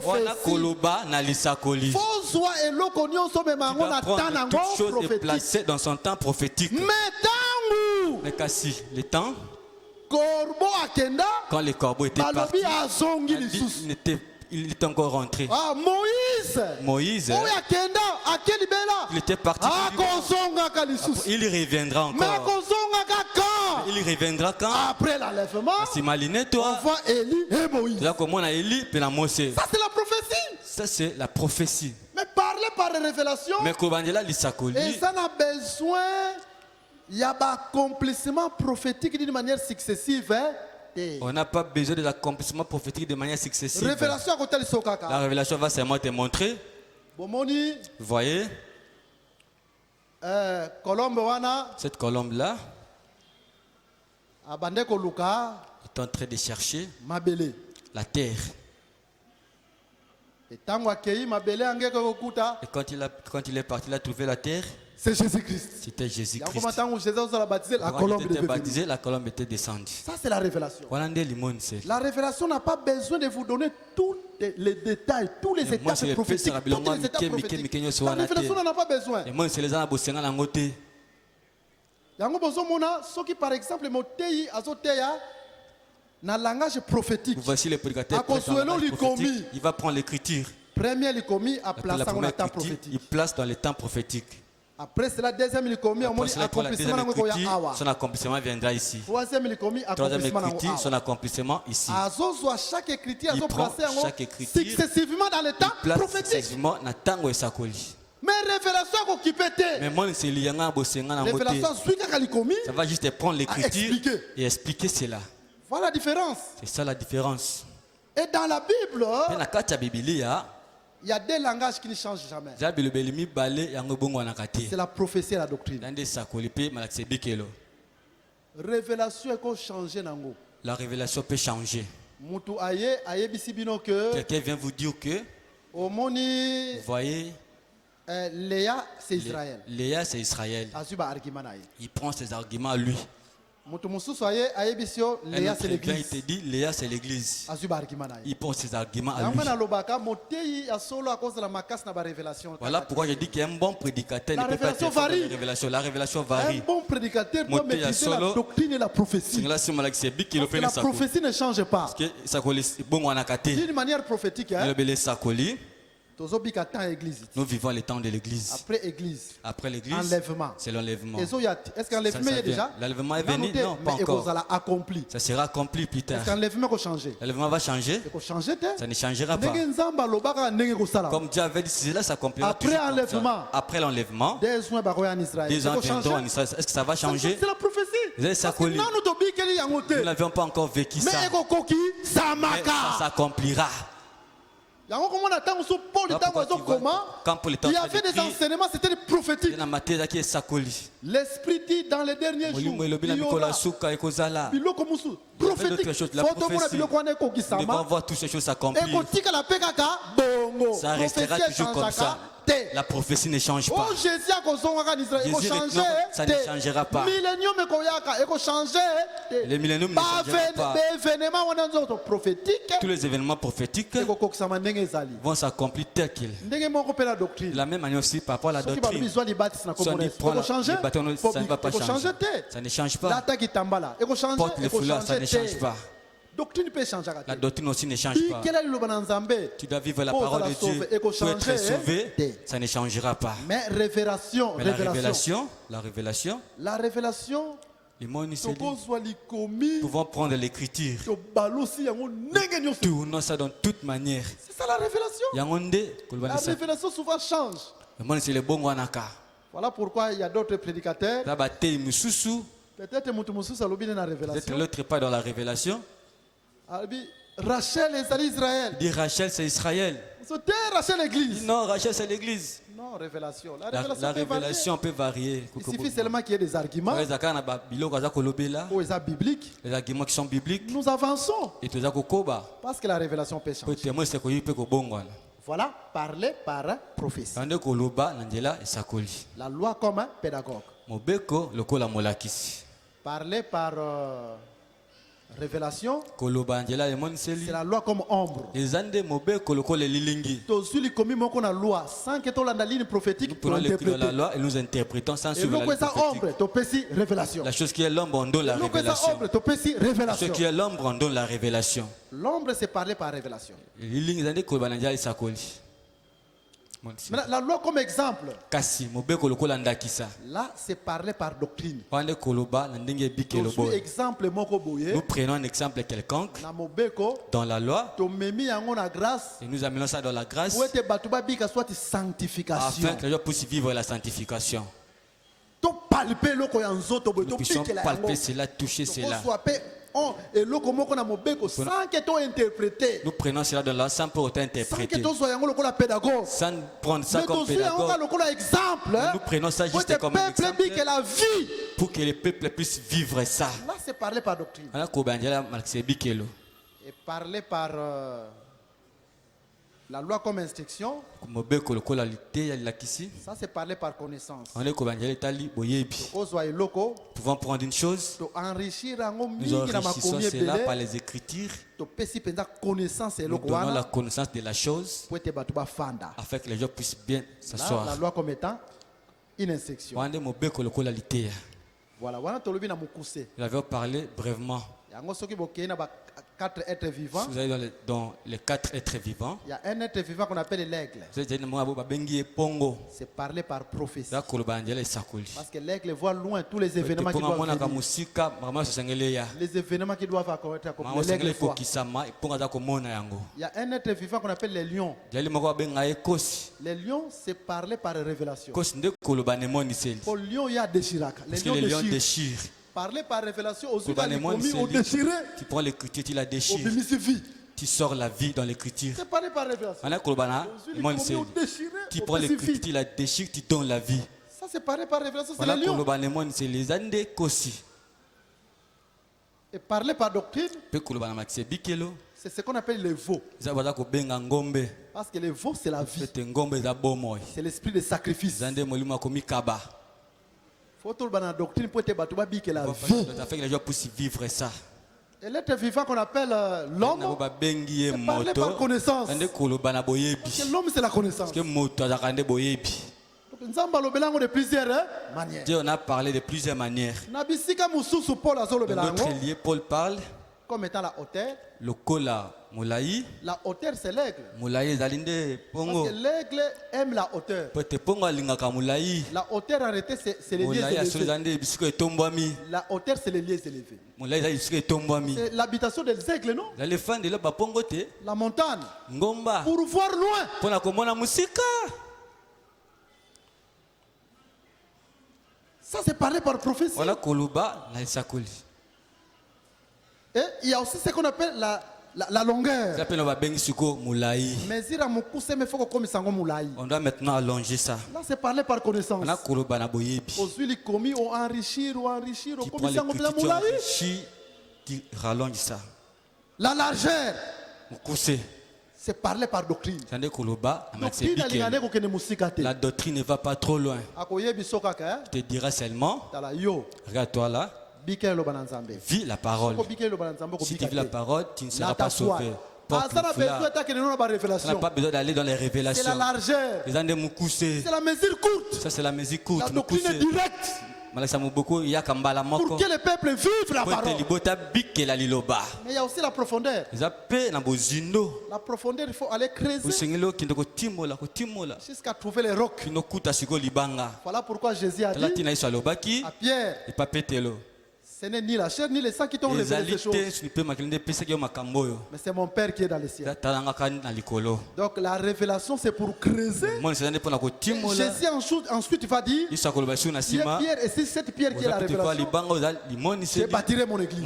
Wana prophétie. koloba na lisakoli. Faut soit eloko nyonso Il memango va na prendre tanango toute chose et prophétique. placer dans son temps prophétique. Mais tangu Mais kasi, le temps, korbo akenda quand les corbeaux étaient balobi partis, azongi lisusu. il était encore rentré. Ah, Moïse. Moïse, Oyo akenda akeli bela. il était parti. Akozongaka lisusu. Il reviendra Mais encore. akozongaka quand? Il reviendra quand? Après l'enlèvement, Simaline on toi. voit Élie et Moïse. Là comme on a Élie puis la Mose. Ça c'est la prophétie. Ça c'est la prophétie. Mais parler par les révélations. Mais Kobandela Et lisakoli. ça n'a besoin, il y a un accomplissement prophétique d'une manière successive. Hein? On n'a pas besoin de l'accomplissement prophétique de manière successive. Révélation à côté de La Sokaka. révélation va seulement te montrer. Bomoni, Vous voyez, Colombe wana, cette colombe-là Abandeko Luka, est en train de chercher Mabele. la terre. Et tango akei Mabele angeko kokuta, Et quand il est parti, il a trouvé la terre. c'est Jésus-Christ. C'était Jésus-Christ. Yango matango Jésus a baptisé, la Quand colombe il est était devenue. baptisé, la colombe était descendue. Ça c'est la révélation. Voilà des limons, c'est. La révélation n'a pas besoin de vous donner tous les détails, tous les Et moi, c'est étapes le prophétiques. petit Toutes les étapes Mike, prophétiques. Mike, La révélation n'en a pas besoin. Et moi, c'est les gens à Bosséna Langote. Yango bozomona soki par exemple motei azoteya na langage prophétique. Voici le prédicateur. Akosuelo likomi. Il va prendre l'écriture. Premier likomi a La placé en première temps écriture, il prophétique. place dans le temps prophétique. Après cela deuxième likomi on Après dit cela, pour la accomplissement deuxième nango ya écriture, awa. son accomplissement viendra ici. Troisième likomi Troisième accomplissement nango écriture, son awa. accomplissement ici. Azozwa chaque écriture Il azo prend placer en chaque écriture, successivement dans le temps Place prophétique. successivement na tango esakoli. Mais révélation ko kipete. Mais moi, c'est lianga Bosséna Langote. Révélation suit kaka likomi. Ça va juste prendre l'écriture expliquer. et expliquer cela. Voilà la différence. C'est ça la différence. Et dans la Bible, Mais na kati ya Biblia, il y a des langages qui ne changent jamais. za bilobeli mibale yango bongo na kati. C'est la prophétie et la doctrine. Dans des sakoli pe malakise bikelo. Révélation est qu'on change nango. La révélation peut changer. Mutu aye bisi bino que Quelqu'un vient vous dire que, omoni vous voyez, Léa c'est Israël. Léa c'est Israël. Azuba argument na ye. Il prend ses arguments à lui. Mutu mususu aye bisio Un Léa autre c'est vient, il l'église. te dit, Léa c'est l'église. Azuba argument na ye. Il prend ses arguments à lui. Yango na lobaka motei ya solo à cause de la makas na ba révélation. Voilà pourquoi je dis qu'un bon prédicateur La ne peut pas être révélation fort dans varie. la révélation. La révélation Un varie. bon prédicateur doit Moté ya maîtriser la solo. doctrine et la prophétie. Singla si malakise bikelo Parce que pe la na sakoli. prophétie ne change pas. Que sakoli bongo na kati. D'une manière prophétique, hein, Le belé sakoli. tozobika temps église. Nous vivons les temps de l'église. Après église, Après l'église, enlèvement. c'est l'enlèvement. Est-ce qu'enlèvement Ça est vient. déjà? L'enlèvement est Non, venu? noté, Non, pas mais encore. il a accompli. Ça sera accompli plus tard. Est-ce qu'enlèvement peut changer? L'enlèvement va changer. Il faut changer. Ça ne changera pas. Ndenge nzamba lobaka ndenge kosala. Comme Dieu avait dit, cela s'accomplira Après toujours comme ça. enlèvement. Après l'enlèvement, Des soins baroya en Israël. des Il gens faut viendront en changer. Israël. Est-ce que ça va changer? C'est la prophétie. Vous avez ça Parce que collé. non, nous tobikeli yango te. Nous n'avions pas encore vécu ça. Mais ekokoki Mais ça samaka. s'accomplira. Yango comment on attend sous Paul Voilà temps pourquoi tu vois, comment? quand Paul était en Il y train avait des d'écrire, enseignements, c'était prophétique. il y a matière qui est sakoli. L'esprit dit dans les derniers jours. Molimo elobi na il y mikolo aura ya suka ekozala. biloko musu Il y avait prophétique. d'autres choses, la Faut tomona prophétie. biloko wana Nous devons ekokisama. voir toutes ces choses s'accomplir. Ekotikala pe kaka bongo. Ça restera Prophétie toujours comme ça. echangeaka te. La prophétie ne change pas. Oh Jésus akozongaka en Israël Jésus ekochange maintenant, ça ne te. changera pas. Millénium ekoyaka ekochange te. Les milléniums ne changera pas. Événement wana nzoto prophétique Tous les événements prophétiques ekokokisama ndenge ezali. vont s'accomplir tel qu'ils. Ndenge moko pe la De doctrine. la même manière aussi par rapport à la Soki balobi doctrine. zwa libatisi na Si on komona y prend ekochange le bâton, ça ne va pas changer. ekochange te. Ça ne change pas. Lata kitambala ekochange Porte les foulards, ça ne change te. pas. Doctrine peut changer. La doctrine aussi ne change pas. Quel est le bon Nzambe? Tu dois vivre la Pour parole la de sauver Dieu et pour changer, être sauvé. hein? Ça ne changera pas. Mais révélation, Mais la révélation, la révélation, les mots ni tokozwa likomi, pouvons prendre l'écriture. tobalosi yango ndenge nyonso. Tournons ça dans toute manière. C'est ça la révélation. Yangonde, La révélation souvent change. le monde c'est le bon wanaka. Voilà pourquoi il y a d'autres prédicateurs. Là bataille mususu, Peut-être mutu mususu alobi na peut-être révélation. l'autre pas dans la révélation. Alobi Rachel ezali Israël. Il dit Rachel c'est Israël. Sauter, racher l'église. Non, Rachel, c'est l'église. Non, révélation. La La révélation, peut varier. Il suffit seulement qu'il y ait des arguments. Les Ou les bibliques. arguments qui sont bibliques. Nous avançons. Et tout ça, kokoba. Parce que la révélation peut changer. Peut-être moi, c'est que peut kobongwana. Voilà, parler par prophétie. Tandis que koloba nandela esakoli. La loi comme un pédagogue. Mobeko lokola molakisi. Parler par révélation, Koloba njela le monseli. c'est la loi comme ombre. Ezande mobeko lokola lilingi. Tozuli komi moko na loi sans que tu la ligne prophétique Nous pour prenons lecture de la interpréter. loi et nous interprétons sans Et suivre nous la que ligne ça prophétique. ombre, tu peux révélation. La chose qui est l'ombre, on donne la Nous que ça révélation. ombre, tu peux Ce révélation. qui est l'ombre, on donne la révélation. L'ombre, c'est parler par révélation. Lilingi zande koloba njela esakoli. Maintenant, la loi comme exemple, Kasi mobeko lokola ndakisa. là, c'est parler par doctrine. Wande koloba na ndenge bike Je suis lobo. exemple moko boye. Nous prenons un exemple quelconque Na mobeko, dans la loi to memi yango na grâce. et nous amenons ça dans la grâce Pour être batuba bika soit afin sanctification. que les gens puissent vivre la sanctification. To palper loko ya nzoto boye, Nous to puissions pique la palper yango. cela, toucher cela. Et loko moko na mobeko sans que to interpréter. Nous prenons cela dans la sans pour autant Sans que interpréter. to sois yango loko la pédagogue. Sans prendre ça Mais comme to suis yango pédagogue. loko la exemple. Nous prenons ça Pour juste que le comme un peuple exemple bique la vie. pour que les peuples puissent vivre ça. Là, c'est parler par doctrine. Voilà kobanjela malksebikelo. Et parler par la loi comme instruction, Mobeko lokola lité ya lakisi. ça c'est parler par connaissance. On est kobanjela tali boyebi. Kozwa eloko, Pouvons prendre une chose, to enrichir yango nous mingi na enrichissons makomi cela par ebele, les Écritures. to pesi penza connaissance Nous eloko donnons la wana, connaissance de la chose pour ete batu bafanda. afin que les gens puissent bien Là, la s'asseoir. loi comme étant une instruction. Wande mobeko lokola lité. Voilà, wana tolobi na mukuse. Nous avons parlé brièvement. Yango soki bokei na ba 4 êtres vivants, Si vous allez dans les 4 êtres vivants, il y a un être vivant qu'on appelle l'aigle. vous allez dire babengi pongo. C'est parler par prophétie. Là kolobanjela esakoli. Parce que l'aigle voit loin tous les événements qui doivent Ponga venir. musika mama sosengeleya. Les événements qui doivent accommettre. Mama L'aigle sengele voit. kokisama ponga za komona yango. Il y a un être vivant qu'on appelle les lions. Jali moko babenga ekosi. Les lions, c'est parler par révélation. Kosi nde kolobane moniseli. Pour le lion, il y a déchirac. Les Parce que lions les lions déchirent. déchirent. Parler par révélation, aux yeux Kolobane les commis, on moniseli. déchiré, Tu prends l'écriture, tu la on déchires. bénissait vie. Tu sors la vie dans l'écriture. C'est parler par révélation. Ana kolobana Aux yeux les commis, moniseli. on déchiré, Tu on prends l'écriture, bénissait tu vie. la déchires, tu donnes la vie. Ça, c'est parler par révélation, c'est Voilà les lions. kolobane moniseli zande kosi. Et parler par doctrine, Pe kolobana makisebikelo. c'est ce qu'on appelle les veaux. Zabaza kobenga ngombe. Parce que les veaux, c'est la vie. Fete ngombe za bomoy. C'est l'esprit de sacrifice. Zande molimo komikaba. Faut tout le monde dans la doctrine pour être battu, que la vie. Afin que les gens puissent vivre ça. Et l'être vivant qu'on appelle l'homme, Nako babengi ye c'est parler moto. par connaissance. Zande kolobana boyebi. Parce que l'homme, c'est la connaissance. Que moto azakande boyebi. Donc, nous avons belango de plusieurs manières. Dieu on a parlé de plusieurs manières. Nabisika mususu Paul azolo Dans belango d'autres lieux, Paul parle. comme étant la hauteur. Le kola molai. La hauteur, c'est l'aigle. Molai ezalinde Parce pongo. que l'aigle aime la hauteur. Pote pongo alingaka molai. La hauteur, en réalité, c'est les lieux Molai asolo élevés. zande bisiko etombwami. La hauteur, c'est les lieux élevés. Molai ezali bisiko etombwami. C'est l'habitation des aigles, non? Zali fan de lo bapongo te. La montagne. Ngomba. Pour voir loin. Pona komona musika. Ça, c'est parler par prophétie. Voilà koloba na esakoli. Et il y a aussi ce qu'on appelle la longueur. Zape no babengi siko molai. Mais il y a mais faut comme ça moulai. On doit maintenant allonger ça. Là, c'est parler par connaissance. On a koloba na boyebi. Aux huiles commis, on enrichir, Tu on prends comme ça l'écriture, tu moulai. enrichis, tu rallonges ça. La largeur, Mukuse. c'est parler par doctrine. Zande koloba na Doctrine, maksebike. alingane kokene musikate. La doctrine ne va pas trop loin. Akoyebi sokaka, Je te dirai seulement, tala yo, regarde-toi là, bike lo bananzambe. vis la parole. Ko bike lo bananzambe ko Si tu vis la bikate. parole, tu ne seras La pas taswa. sauvé. Porte Ah, ça n'a le besoin foulard. d'être que nous ba Tu n'as révélation. pas besoin d'aller dans les C'est la révélations. largeur. Les andes mukuse. C'est la mesure courte. Ça c'est la musique La courte. doctrine est Mukuse. directe. Malaksa muboko ya kambala Pour moko. que le peuple vive la Pote parole. libota bike la liloba. Mais il y a aussi la profondeur. Eza pe na bozindo. La profondeur, il faut aller creuser Osengelo kinde kotimola kotimola. jusqu'à trouver les rocs. Kino kuta siko libanga. Voilà pourquoi Jésus a Tala dit tina iso alobaki à Pierre, et pas petelo. Ce n'est ni la chair ni le sang qui t'ont révélé ces choses. Mais c'est mon Père qui est dans les cieux. Donc la révélation, c'est pour creuser. Jésus ensuite va dire, il y a pierre, et c'est cette pierre qui est la révélation. Je bâtirai mon église.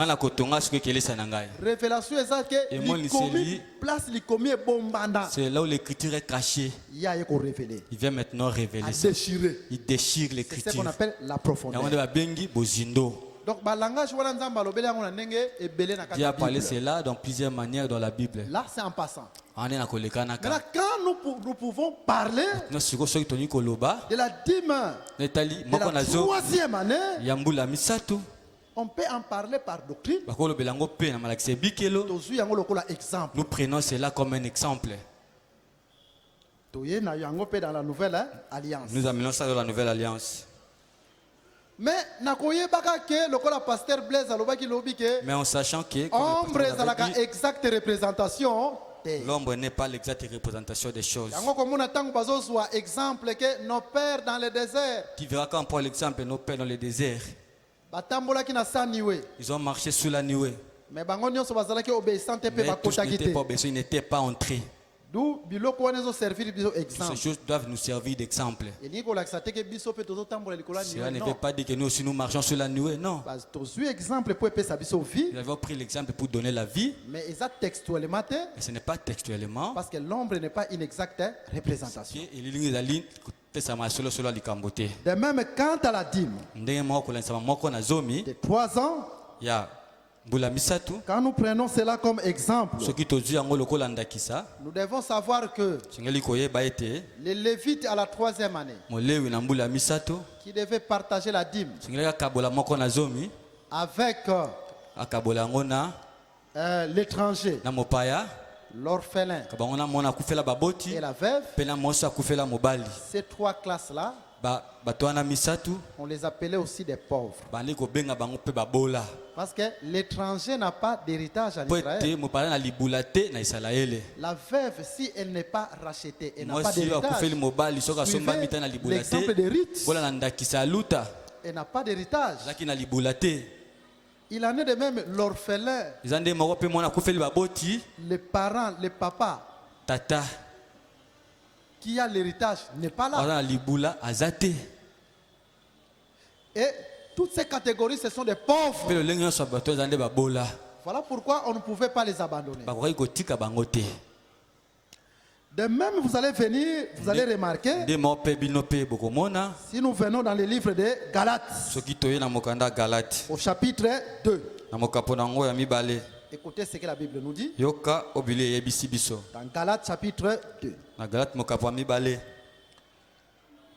Révélation, c'est ça que place l'ikomi et bombanda. C'est là où l'écriture est cachée. Il y a qu'on révéler. Il vient maintenant révéler À ça. déchirer. Il déchire C'est l'écriture. ce qu'on appelle la profondeur. Donc, le langage Dieu a parlé cela dans plusieurs manières dans la Bible. là, c'est en passant. Maintenant, Maintenant, quand nous pouvons parler de la dîme de la troisième année, on peut en parler par doctrine. Exemple. Nous prenons cela comme un exemple. Dans la nouvelle alliance. Nous amenons ça dans la nouvelle alliance. Mais le pasteur Blaise alobaki lobi que Mais en sachant que ombre ezalaka exacte représentation te. l'ombre n'est pas l'exacte représentation des choses. Yango komona tango bazozwa exemple que nos pères dans le désert Tu verras quand on prend l'exemple de nos pères dans le désert. batambolaki na saniwe. Ils ont marché sous la nuée. Mais bango nyonso bazalaki obéissante pe Mais tous bakotaki n'étaient pas te. obéissants, ils n'étaient pas entrés. D'où biloko wana zo servir biso Ces exemple. choses doivent nous servir d'exemple. Elingi kolakisa te ke biso pe tozotambola likolo ya Cela niwe. ne veut Non. pas dire que nous aussi nous marchons sur la nuée, non. Parce que tozwi exemple po epesa biso vie, Nous avons pris l'exemple pour donner la vie, mais eza textuellement te et ce n'est pas textuellement. parce que l'ombre n'est pas une exacte représentation. Et les lignes d'align, ça m'a solo solo likamboté. De même, quant à la dîme Ndenge moko la nsama moko na zomi de 3 ans, ya mbula misatu. quand nous prenons cela comme exemple, Soki tozu yango lokola ndakisa, nous devons savoir que singeli koyeba ete les Lévites à la 3e année, molewi na mbula misatu, qui devaient partager la dîme singeli akabola moko na zomi, avec akabola yango na l'étranger, na mopaya, l'orphelin kabango na mona akufela baboti, et la veuve, pe na moso akufela mobali. ces 3 classes-là, Bato wana misatu, on les appelait aussi des pauvres. bandi kobenga bango pe babola. Parce que l'étranger n'a pas d'héritage en Po Israël. ete mopaya na libula te na Isalaele. La veuve, si elle n'est pas rachetée, elle n'a pas Mwasi oyo akufeli d'héritage. mobali soki asombami te na libula L'exemple te, des rites, bola na ndakisa ya luta, elle n'a pas d'héritage. azalaki na libula te. Il en est de même l'orphelin, Eza nde moko mpe mwana akufeli baboti, les parents, les papas tata qui a l'héritage n'est pas aza là. na libula aza te. Et toutes ces catégories, ce sont des pauvres. Mpe lolenge nyonso ya bato eza nde babola, Voilà pourquoi on ne pouvait pas les abandonner. bakokaki kotika bango te. De même, vous allez venir, vous allez remarquer, Nde moko mpe bino mpe bokomona, si nous venons dans le livre de Galates, soki toye na mokanda ya Galate, au chapitre 2, na mokapo na yango ya mibale, écoutez ce que la Bible nous dit. yoka obili eyebisi biso. Dans Galates chapitre 2, Na Galate mokapo ya mibale,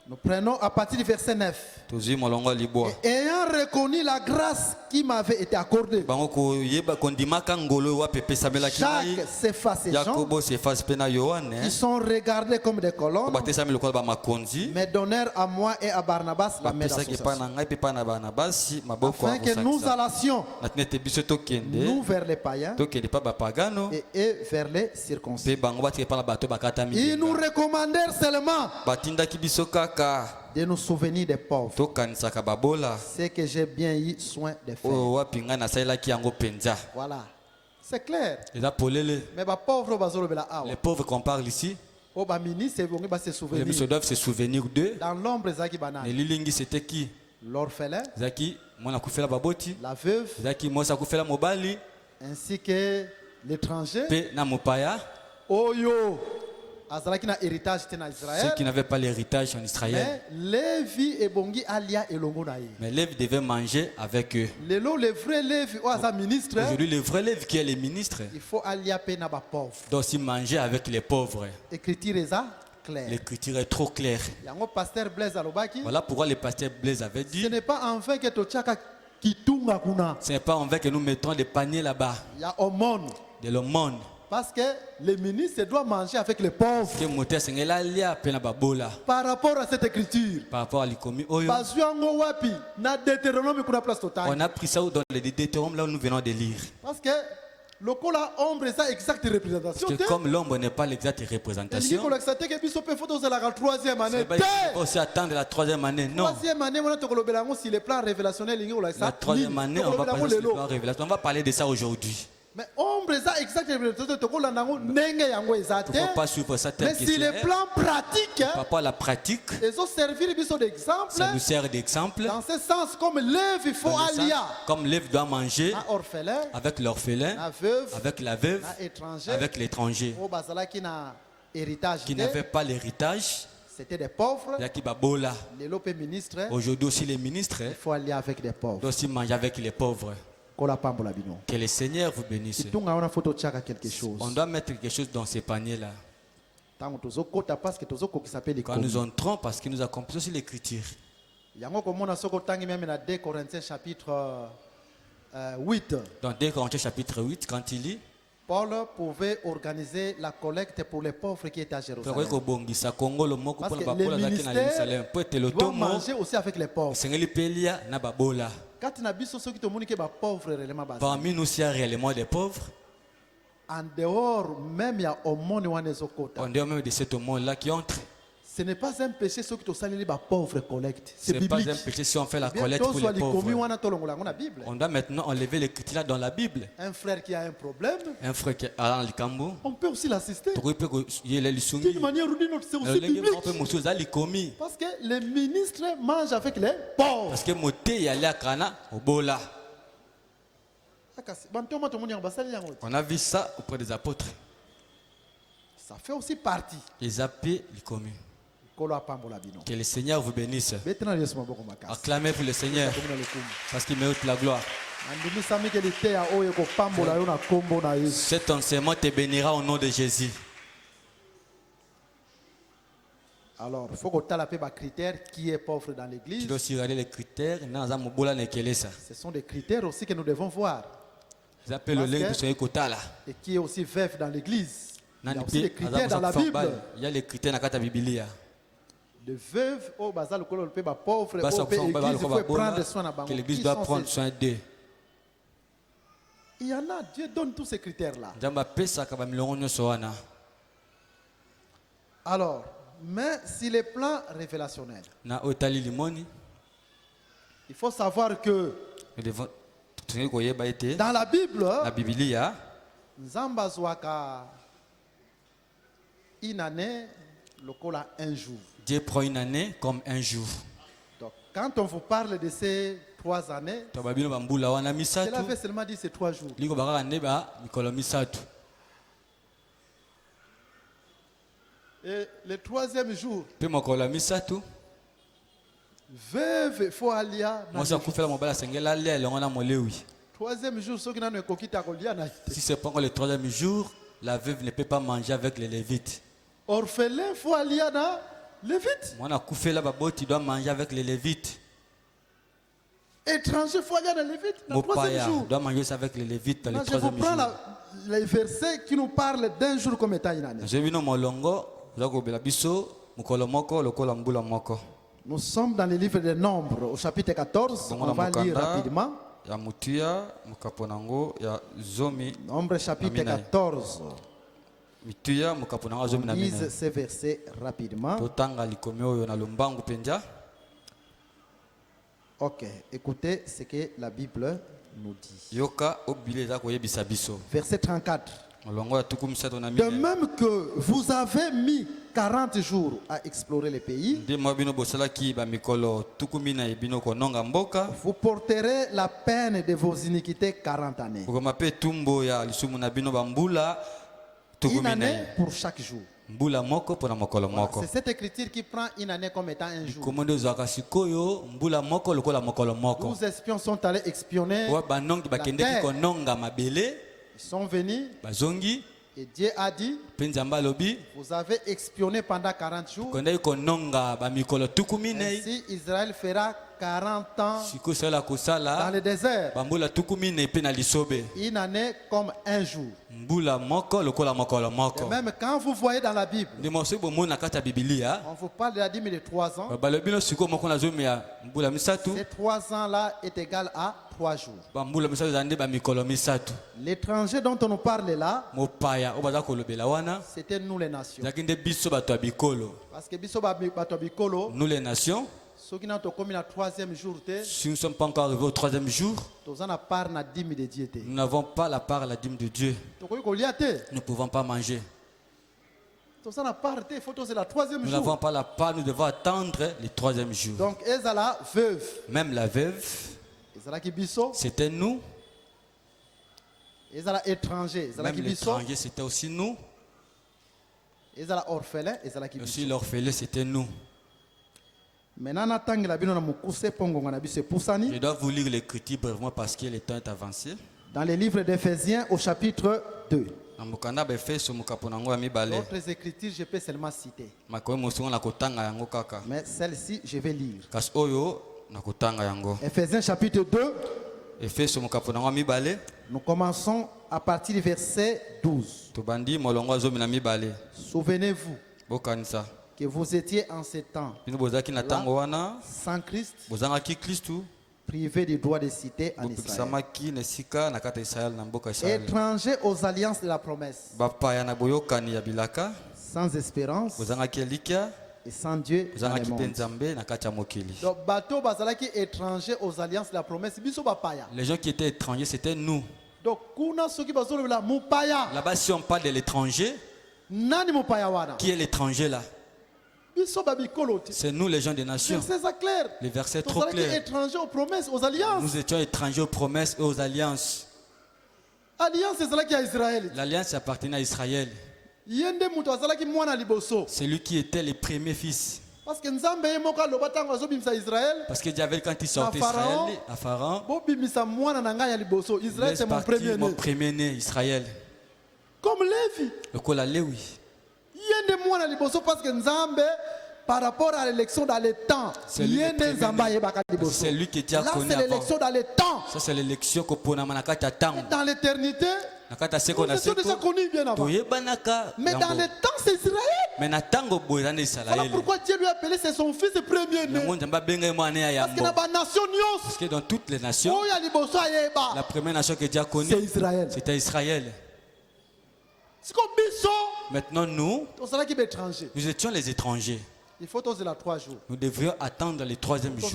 nous prenons à partir du verset 9. tozwi molongo ya libwa. Et ayant reconnu la grâce qui m'avait été accordée, Bango koyeba kondimaka ngolo wa pepesamelaki ngai. Jacques, Céphas et Jean, Yakobo, Cephas mpe na Yohane, qui sont regardés comme des colonnes, batesami lokola bamakonzi, me donnèrent à moi et à Barnabas la main bapesaki epai na d'association, ngai mpe epai na Barnabasi maboko ya afin que nous kosakisa. allassions, Na tina ete biso tokende nous vers les païens tokende epai bapagano et eux vers les circoncis. mpe bango batika epai na bato bakatami. Ils nous recommandèrent seulement Batindaki biso kaka de nous souvenir des pauvres, tokanisaka babola ce que j'ai bien eu soin de faire. oyo wapi ngai nasalelaki yango mpenza. Voilà, c'est clair. Eza polele. Mais les pauvres, Les pauvres qu'on parle ici, au bamini, c'est venu se les souvenir. biso doivent se souvenir d'eux. Dans l'ombre, Zaki Banan, Lilingi c'était qui? l'orphelin, Zaki mwana akufela baboti, la veuve, zaki mwasi akufela mobali ainsi que l'étranger. mpe na mopaya, Oyo, azalaki na héritage te na ceux Israël. qui n'avaient pas l'héritage en Israël. Mais Lévi et Bongi alia elongo na ye. Mais Lévi devait manger avec eux. Lelo le vrai Lévi o aza ministre, Aujourd'hui, le vrai Lévi qui est le ministre il faut alia pe na ba pauvre. doit aussi manger avec les pauvres. Écriture eza clair. L'écriture est trop claire. Yango pasteur Blaise alobaki, Voilà pourquoi le pasteur Blaise avait ce dit, n'est pas en vain que tochaka kitunga kuna ce n'est pas en vain que nous mettons des paniers là-bas, ya omon, de le monde. parce que le ministre doit manger avec les pauvres. Que moteur sengela lia pe na babola. Par rapport à cette écriture, Par rapport à l'ikomi oyo, bazwi yango wapi na Deutéronome kuna place totale. on a pris ça dans les Deutéronomes là où nous venons de lire. Parce que Lokola ombre ça exacte représentation. Parce que comme l'ombre n'est pas l'exacte représentation, troisième année. Aussi attendre la troisième année. Non. Troisième année, si le plan révélationnel, la troisième année, on va parler sur le plan révélation. On va parler de ça aujourd'hui. Mais ombre ça exact représentation. Il ne faut pas suivre ça tel mais que si le plan pratique, pas la pratique, ça nous sert d'exemple. Dans ce sens, comme l'œuvre, il faut aller. Comme l'œuvre doit manger avec l'orphelin, avec la veuve, avec l'étranger qui n'avait pas l'héritage. C'était des pauvres. Aujourd'hui aussi les ministres. Il faut aller avec des pauvres. Doivent aussi manger avec les pauvres. Que le Seigneur vous bénisse. On doit mettre quelque chose dans ces paniers-là. Quand nous entrons, parce que nous accomplissons aussi l'écriture. Dans 2 Corinthiens chapitre 8. Dans 2 Corinthiens chapitre 8, quand il lit, Paul pouvait organiser la collecte pour les pauvres qui étaient à Jérusalem. Parce que les ministères doivent manger aussi avec les pauvres. Parmi nous, il y a réellement des pauvres. En dehors même, il y a aumône. En dehors même de cet aumône-là qui entre. Ce n'est pas un péché ceux qui te saluent les pauvres collecte. C'est biblique. Pas un péché si on fait la collecte pour les pauvres. On doit maintenant enlever les critiques là dans la Bible. Un frère qui a un problème, on peut aussi l'assister. D'une manière ou d'une autre, c'est aussi biblique. Parce que les ministres mangent avec les pauvres. Parce que on a vu ça auprès des apôtres. Ça fait aussi partie. Ils appellent les communes. Que le Seigneur vous bénisse. Acclamez pour le Seigneur. Parce qu'il mérite la gloire. Cet enseignement te bénira au nom de Jésus. Alors, il faut que tu aies les critères qui est pauvre dans l'église. Tu dois aussi regarder les critères. Ce sont des critères aussi que nous devons voir. Et qui est aussi veuf dans l'église. Il y a aussi des critères dans la Bible. Il y a les critères dans la Bible. De veuves au bazar le pauvre il faut prendre soin que l'église doit prendre soin d'eux. Il y en a, Dieu donne tous ces critères là. Alors, mais si les plans révélationnels, il faut savoir que dans la Bible, Nzamba Zwaka une année, lokola un jour. Dieu prend une année comme un jour. Donc, quand on vous parle de ces 3 années, cela veut seulement dire ces 3 jours. Et le 3e jour, veuve faut aller. 3e jour, ceux qui n'ont pas si c'est pas le 3e jour, la veuve ne peut pas manger avec les Lévites. Orphelin faut aller dans Lévites. Tu dois manger avec les Lévites. Étranger faut aller dans Lévites. Le 3e jour. Doit manger avec les Lévites dans le 3e jour. Je comprends les versets qui nous parlent d'un jour comme étant une année. Nous sommes dans le livre des Nombres au chapitre 14. On va lire rapidement. Nombre chapitre 14. On lise ces versets rapidement. Ok, écoutez ce que la Bible nous dit. Verset 34. De même que vous avez mis 40 jours à explorer le pays, vous porterez la peine de vos iniquités 40 années. Une année pour chaque jour. Voilà, c'est cette écriture qui prend une année comme étant un jour. 12 espions sont allés espionner la terre. Ils sont venus et Dieu a dit, vous avez espionné pendant 40 jours. Ainsi Israël fera 40 ans dans le désert. Une année comme un jour. Et même quand vous voyez dans la Bible, on vous parle de la dîme de 3 ans. Ces 3 ans là est égal à 3 jours. L'étranger dont on nous parle là, c'était nous les nations. Parce que nous les nations, si nous ne sommes pas encore arrivés au 3e jour, nous n'avons pas la part à la dîme de Dieu. Nous ne pouvons pas manger. Nous n'avons pas la part, nous devons attendre le 3e jour. Donc, veuve. Même la veuve, c'était nous. Même l'étranger, c'était aussi nous. Aussi l'orphelin, c'était nous. Je dois vous lire l'écriture brièvement parce que le temps est avancé. Dans les livres d'Éphésiens au chapitre 2. D'autres écritures, je peux seulement citer. Mais celle-ci, je vais lire. Éphésiens chapitre 2. Nous commençons à partir du verset 12. Souvenez-vous que vous étiez en ces temps là, sans Christ, privé du droit de cité en Israël, étrangers aux alliances de la promesse, sans espérance et sans Dieu dans le monde. Donc, aux alliances de la promesse, les gens qui étaient étrangers, c'était nous. Donc, là-bas, si on parle de l'étranger, qui est l'étranger là? C'est nous les gens des nations. Les versets trop clairs. Étrangers aux promesses, aux alliances. Nous étions étrangers aux promesses et aux alliances. L'alliance appartenait à Israël. C'est lui qui était le premier fils. Parce que Dieu, quand il sortait Israël, à Pharaon, Israël c'est mon premier-né, Israël. Comme Lévi. Le Lévi. Parce que Nzambe, par rapport à l'élection dans les temps, c'est lui qui a connu. C'est l'élection dans les temps. Ça, c'est l'élection qu'on a dans l'éternité. Nous étions déjà connus bien avant. Mais dans les temps, c'est Israël. Voilà pourquoi Dieu lui a appelé, c'est son fils premier-né. Parce que dans toutes les nations, la première nation que Dieu a connue, c'était Israël. Maintenant, nous étions les étrangers. Il faut oser la 3 jours. Nous devrions attendre les 3e jour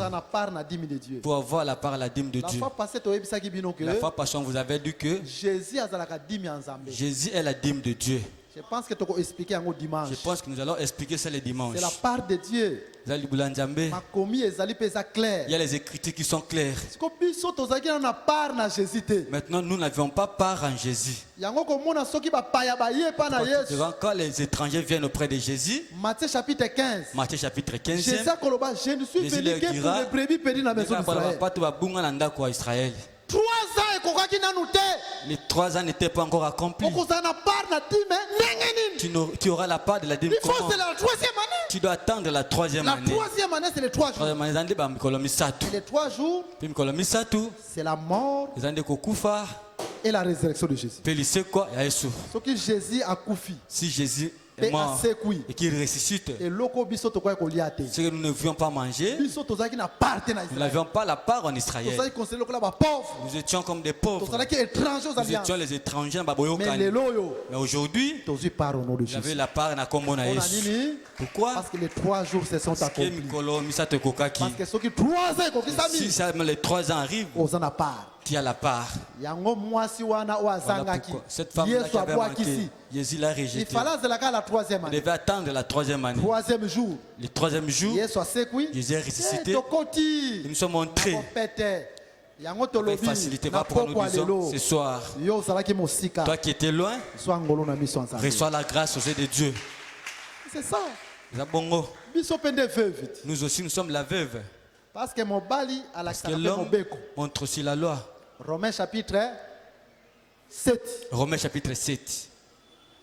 pour avoir la part à la dîme de Dieu. La fois passée, on vous avait dit que Jésus est la dîme de Dieu. Je pense que tu peux expliquer un dimanche. Je pense que nous allons expliquer ça le dimanche. C'est la part de Dieu. Il y a les écritures qui sont claires. Maintenant, nous n'avions pas part en Jésus. Quand les étrangers viennent auprès de Jésus, Matthieu chapitre 15. Matthieu chapitre 15. Jésus ne suis venu que pour les brebis perdues dans la maison d'Israël. 3 ans les 3 ans n'étaient pas encore accomplis. Tu auras la part de la dîme. C'est la 3e année. Tu dois attendre la 3e année. La 3e année, c'est les 3 jours. Et les 3 jours, c'est la mort et la résurrection de Jésus. Ce que Jésus a couffé. Si Jésus est mort et qu'il ressuscite, et ce que nous ne pouvions pas manger, nous n'avions pas la part en Israël. Nous étions comme des pauvres. Nous étions les étrangers. Mais aujourd'hui, vous avez la part en Akomona Yesu. Pourquoi? Parce que les 3 jours se sont accomplis. Parce que ceux qui 3 ans, si les 3 ans arrivent, tu as la part. Cette femme-là qui avait manqué, Jésus l'a rejeté. Il devait attendre la 3e année. 3e jour. Le 3e jour, Jésus est ressuscité. Et nous sommes entrés. Avec facilité, va pour nous disons ce soir. Toi qui étais loin, reçois la grâce aux yeux de Dieu. C'est ça. Nous aussi, nous sommes la veuve. Parce que l'homme montre aussi la loi. Romains chapitre 7. Romains chapitre 7.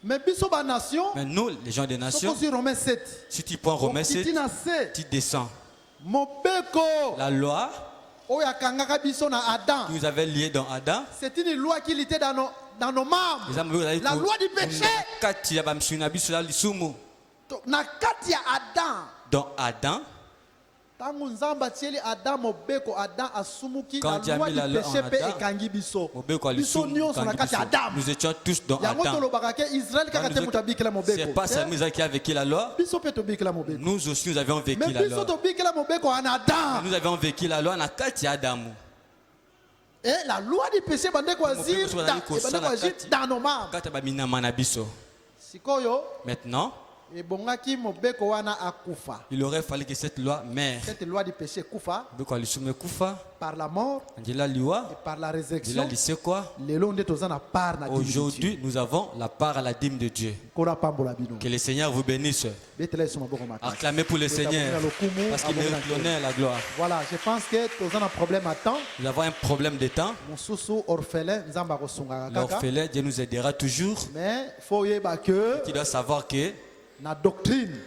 Mais nous, les gens des nations, si tu prends Romains 7, tu descends. La loi qui nous avait liés dans Adam, c'est une loi qui était dans nos membres. La loi du péché. Dans Adam, Quand Dieu a mis la loi en Adam, nous étions tous dans Adam. C'est pas Samuel qui a vécu la loi. Nous aussi, nous avions vécu la loi. Nous avions vécu la loi dans Adam. Et la loi du péché dans nos mains. Maintenant, il aurait fallu que cette loi meure. Cette loi du péché kufa par la mort et par la résurrection. Aujourd'hui, nous avons la part à la dîme de Dieu. Que le Seigneur vous bénisse. Acclamez pour le Seigneur parce qu'il mérite l'honneur et la gloire. Voilà, je pense que nous avons un problème à temps. Nous avons un problème de temps. L'orphelin, Dieu nous aidera toujours. Mais il faut que tu dois savoir que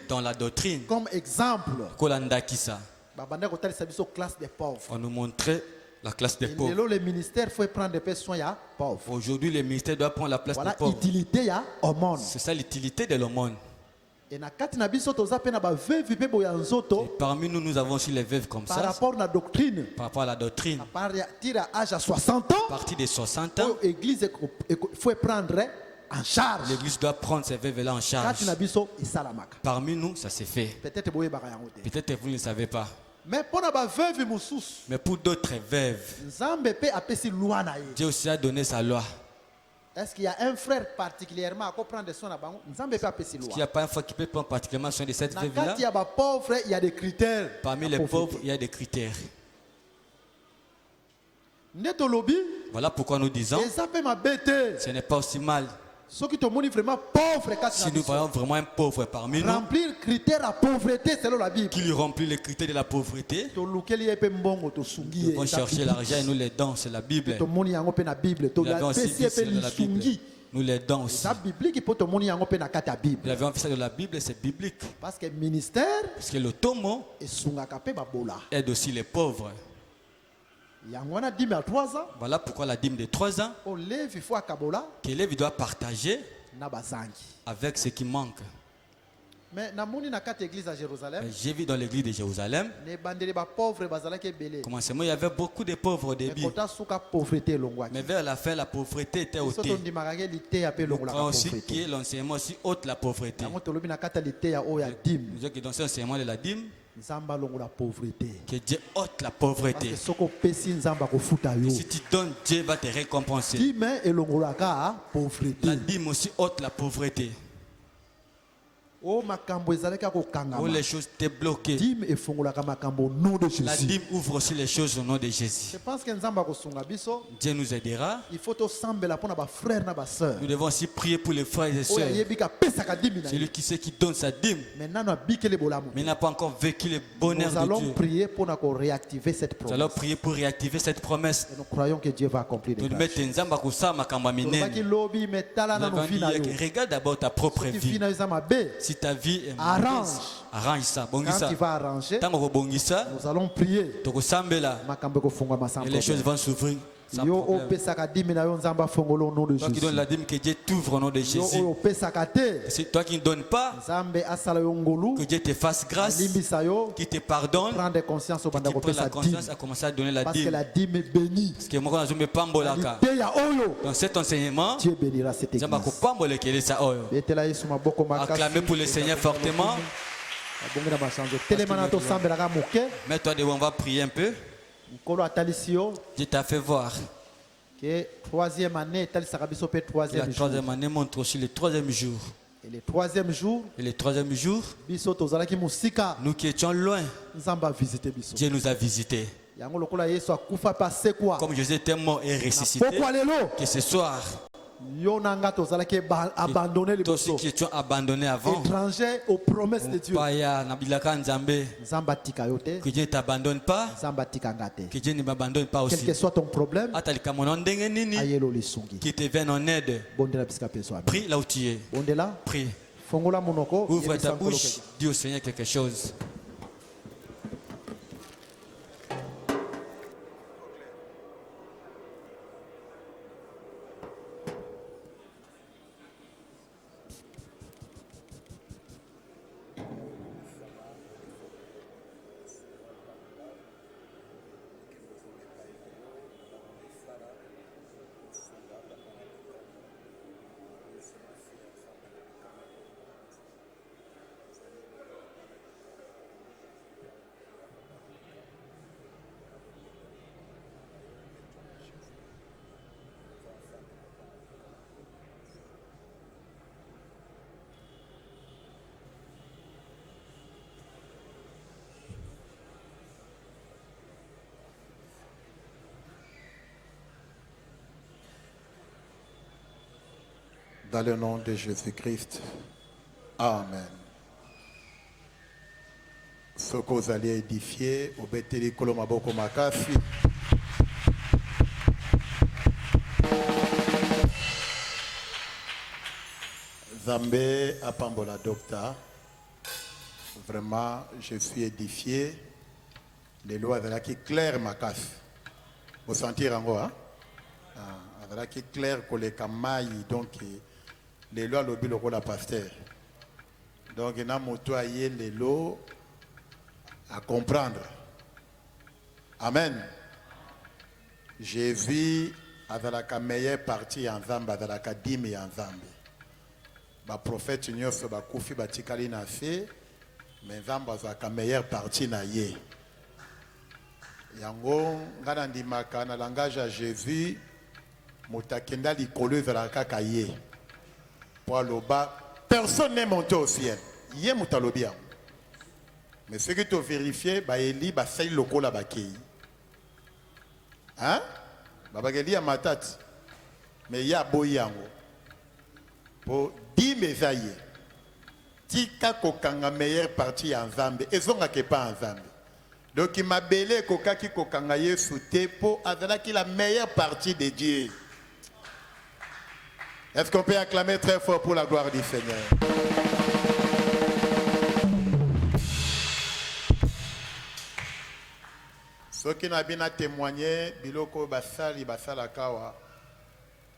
dans la doctrine, comme exemple, on nous montrait la classe des pauvres. Le ministère faut prendre des personnes pauvres. Aujourd'hui, le ministère doit prendre la place des pauvres. C'est ça l'utilité de l'aumône. Et parmi nous, nous avons aussi les veuves comme ça. Par rapport à la doctrine. Par rapport à la doctrine. À partir à l'âge de 60 ans. À partir de 60 ans. L'église faut prendre en charge. L'église doit prendre ces veuves-là en charge. Parmi nous, ça s'est fait. Peut-être que vous ne le savez pas. Mais pour d'autres veuves, Dieu aussi a donné sa loi. Est-ce qu'il y a un frère particulièrement à prendre soin de Est-ce qu'il n'y a pas un frère qui peut prendre particulièrement soin de cette veuve-là? Il y a des critères. Parmi les pauvres, il y a des critères. Voilà pourquoi nous disons ce n'est pas aussi mal. Si nous voyons vraiment un pauvre parmi nous, remplir critères à pauvreté selon la Bible. Qui lui remplit les critères de la pauvreté, nous devons chercher l'argent et nous les dons, c'est la Bible. Nous l'avons aussi vu de la Bible. Nous les dons aussi. Nous avons vu ça de la Bible, c'est biblique. Parce que le ministère, parce que le tomo aide aussi les pauvres. Voilà pourquoi la dîme de 3 ans, que Lévi doit partager avec ce qui manque. Mais j'ai vu dans l'église de Jérusalem, commencement il y avait beaucoup de pauvres au début. Mais vers la fin, la pauvreté était ôtée. Nous croyons aussi que l'enseignement aussi ôte la pauvreté. Nous disons que dans cet enseignement de la dîme, que Dieu ôte la pauvreté. Et si tu donnes, Dieu va te récompenser. La dîme aussi ôte la pauvreté. Où les choses étaient bloquées. La dîme ouvre aussi les choses au nom de Jésus. Je pense que Dieu nous aidera. Il faut nous devons aussi prier pour les frères et sœurs. Celui qui sait qui donne sa dîme, mais n'a pas encore vécu le bonheur de Dieu. Nous allons prier pour réactiver cette promesse. Nous allons prier pour réactiver cette promesse. Et nous croyons que Dieu va accomplir les tâches. Regarde d'abord ta propre vie. Si ta vie est arrange ça. Quand tu vas arranger, nous allons prier. Et les choses vont s'ouvrir. Toi qui donnes la dîme, que Dieu t'ouvre au nom de Jésus. C'est toi qui ne donnes pas, que Dieu te fasse grâce, qui te pardonne, qui te prenne la conscience à commencer à donner la dîme. Parce que la dîme est bénie. Dans cet enseignement, Dieu bénira cette église. Acclamez pour le Seigneur fortement. Mets-toi devant, on va prier un peu. Dieu t'a fait voir que troisième année, la troisième année montre aussi le troisième jour. Et le troisième jour, nous qui étions loin, Dieu nous a visités. Comme Jésus était mort et ressuscité, que ce soir, toi aussi qui étions abandonnés avant, étranger aux promesses de Dieu, que Dieu ne t'abandonne pas, que Dieu ne m'abandonne pas aussi. Quel que soit ton problème, qui te vienne en aide. Prie là où tu es. Prie. Ouvre ta bouche, dis au Seigneur quelque chose. Dans le nom de Jésus-Christ. Amen. Ce que vous allez édifier, au Beteli Kolomaboko Makasi. Zambé Apambola Docta. Vraiment, je suis édifié. Les lois de la qui claire Makasi. Vous sentir en haut, hein? Avec qui clair que les camailles, donc les lois lobby le la pasteur. Donc il y a motoyer les lois à comprendre. Amen. J'ai vu avec la meilleure partie en Zambie, avec la dîme en Zambie. Le prophète Nyos ba kufi ba tikali na fait, mais Zambie avec la meilleure partie na yé. Yango ngana ndimaka na langage à Jésus. Motakenda likolo ezala kaka ye. Pour loba, personne n'est monté au ciel. Yé mutalobia. Mais ce que tu as vérifié, bah Eli ba sai lokola bakei. Hein? Babageli a matat. Mais ya boyango. Pour 10 mesaye. Tika kokanga meilleure partie en Zambie. Ezonga ke pas en Zambie. Donc il m'a belé koka ki kokanga yesu te po azala ki la meilleure partie de Dieu. Est-ce qu'on peut acclamer très fort pour la gloire du Seigneur? Ceux qui n'ont pas témoigné, biloko basali basala kawa,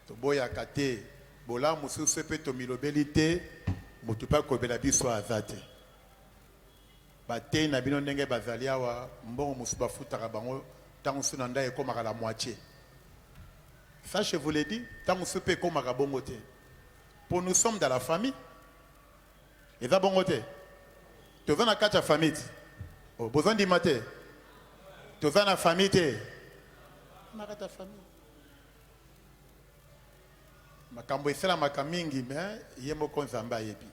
toboya kate, bola musu sepe to milobelite, mutupa kobela biso azate. Bate na bino ndenge bazaliawa, mbongo musu bafutaka bango, tango sunanda ekomaka la moitié. Ça, je vous l'ai dit, tant que ce peut comme à bongote. Pour nous sommes dans la famille. Et ça bongote. Tu vas dans la famille. Au besoin du matin. Tu vas dans la famille. Marre ta famille. Ma kambo esela makamingi mais yemo kon zamba yebi.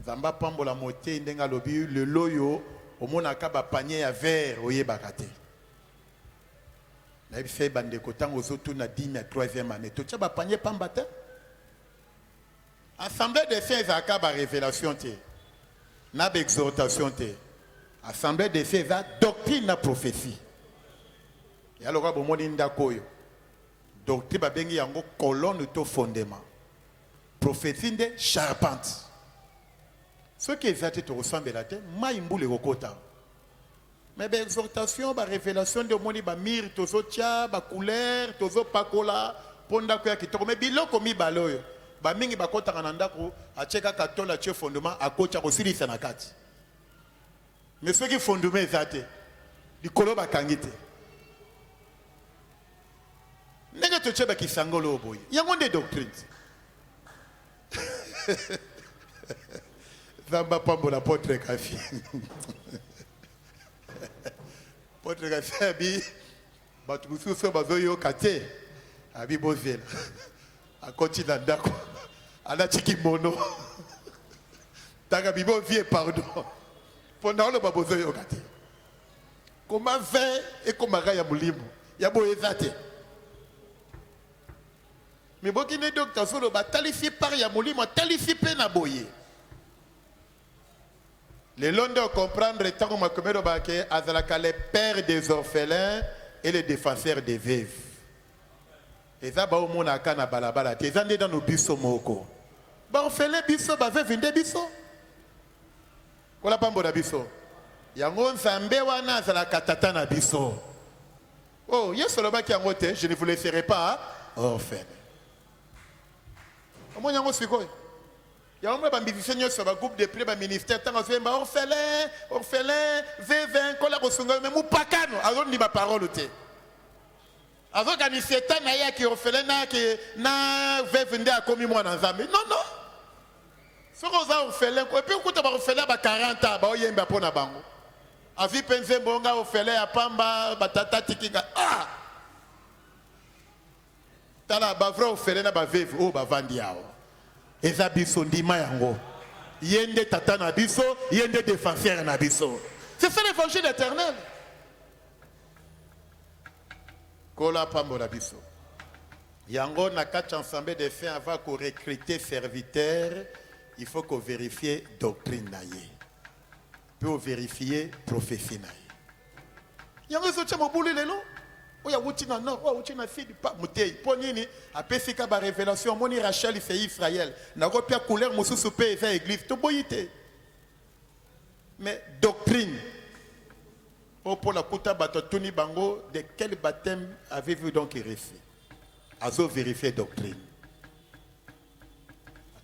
Zamba pambola moté ndenga lobi le loyo au monaka ba panier à verre oyebakate. Na fait bande kotan ozotu na 10 3e année to tcha ba panier pambata assemblée de saints aka ba révélation te na ba exhortation te assemblée de saints za doctrine na prophétie ya loka bo moni ndakoyo doctrine ba bengi yango colonne to fondement prophétie de charpente ce qui est zate to ressemble la te mai mbule kokota. Mais ben exhortation, ba révélation de moni ba mir tozo tia ba couleur tozo pakola ponda ko ya kitoko mais biloko mi baloyo ba mingi ba kota kananda ko acheka katola che fondement akocha ko silisa na kati. Mais ce qui fondement ezate likolo ba kangite. Nega to cheba kisangolo boy. Yango de doctrine. Zamba pambola potre kafi. Votre gafabi, batukusu so bazoyo kate, abi bozela. A continent dako. Ala chiki mono. Taka bibo vie pardon. Pendant le babozoyo kate. Comment faire et comment gaya mulimo. Ya bo ezate. Mais bokine docteur solo ba talifi par ya mulimo talifi pe na boye. Les Londres comprendre le temps où Makomedo Baké a les pères des orphelins et les défenseurs des veuves. Et ça, bah, au monde a kana balabala. T'es allé dans nos bisso moko. Bah, orphelin bisso, bah, veuve de bisso. Kola pambo da bisso. Yangon zambe wana zala katata na bisso. Oh, yes, le baki yangote, je ne vous laisserai pas orphelin. Comment yango sikoy? Il y a un groupe de prières, ministère, orphelin, V20, kola kosunga, mais mou pakano, alors ni ma parole te. Alors quand il s'est tanaya qui orphelin na V20 a commis moi dans Zambie. Non non. Ce qu'on a orphelin, et puis on a orphelin à 40 ans, bah oyemba pona bango. Avi penze bonga orphelin à pamba, batata tikinga. Ah. Tala ba vrai orphelin na ba veuve, oh ba vandiao. Eza biso ndima yango. Yende tata na biso, yende défenseur na biso. C'est ça l'évangile éternel. Kola pambo la biso. Yango na kati ensemble de faits avant qu'on recruter serviteurs, il faut qu'on vérifie doctrine na ye. Pour vérifier prophétie na ye. Yango zo tcha mobulu lelo. Oya wuti na nord, oya wuti na sud pa mutei. Ponini apesika ba révélation moni Rachel fait Israël. Na ko pia couleur mosusu pe eza église to boyité. Mais doctrine. Pour la kuta bato tuni bango de quel baptême avez-vous donc reçu? Azo vérifier doctrine.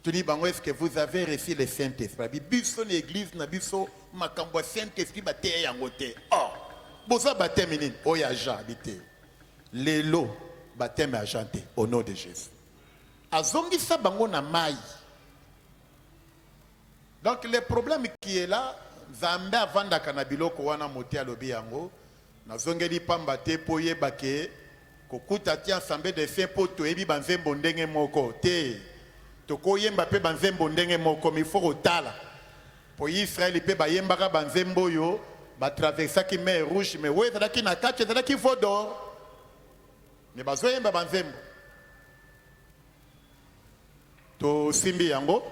Tuni bango, est-ce que vous avez reçu le Saint-Esprit? Biso l'église na biso makambo Saint-Esprit bate yangote. Oh, boza baptême nini? Oya Jean habité. Lelo baptême ajanté au nom de Jésus. Azongi sa bango na mai. Donc le problème qui est là, Zambé avanda kanabilo ko wana moté alobi yango, nazongeli pamba te poye bake kokuta ti ensemble de faits po to ebi banzembo ndenge moko te. To koyemba pe banzembo ndenge moko mi faut otala. Po Israël pe bayembaka banzembo yo ba traversa ki mer rouge mais ouais zalaki na kati zalaki vodor. Mais bazoyemba banzembo. To simbi yango.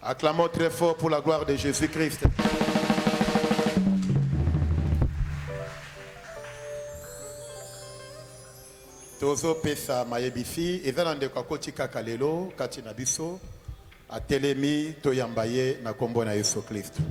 Acclamons très fort pour la gloire de Jésus-Christ. Tozo pesa mayebisi ezana ndeko akoti kaka lelo kati na biso atelemi toyambaye na kombo na Yesu Kristo.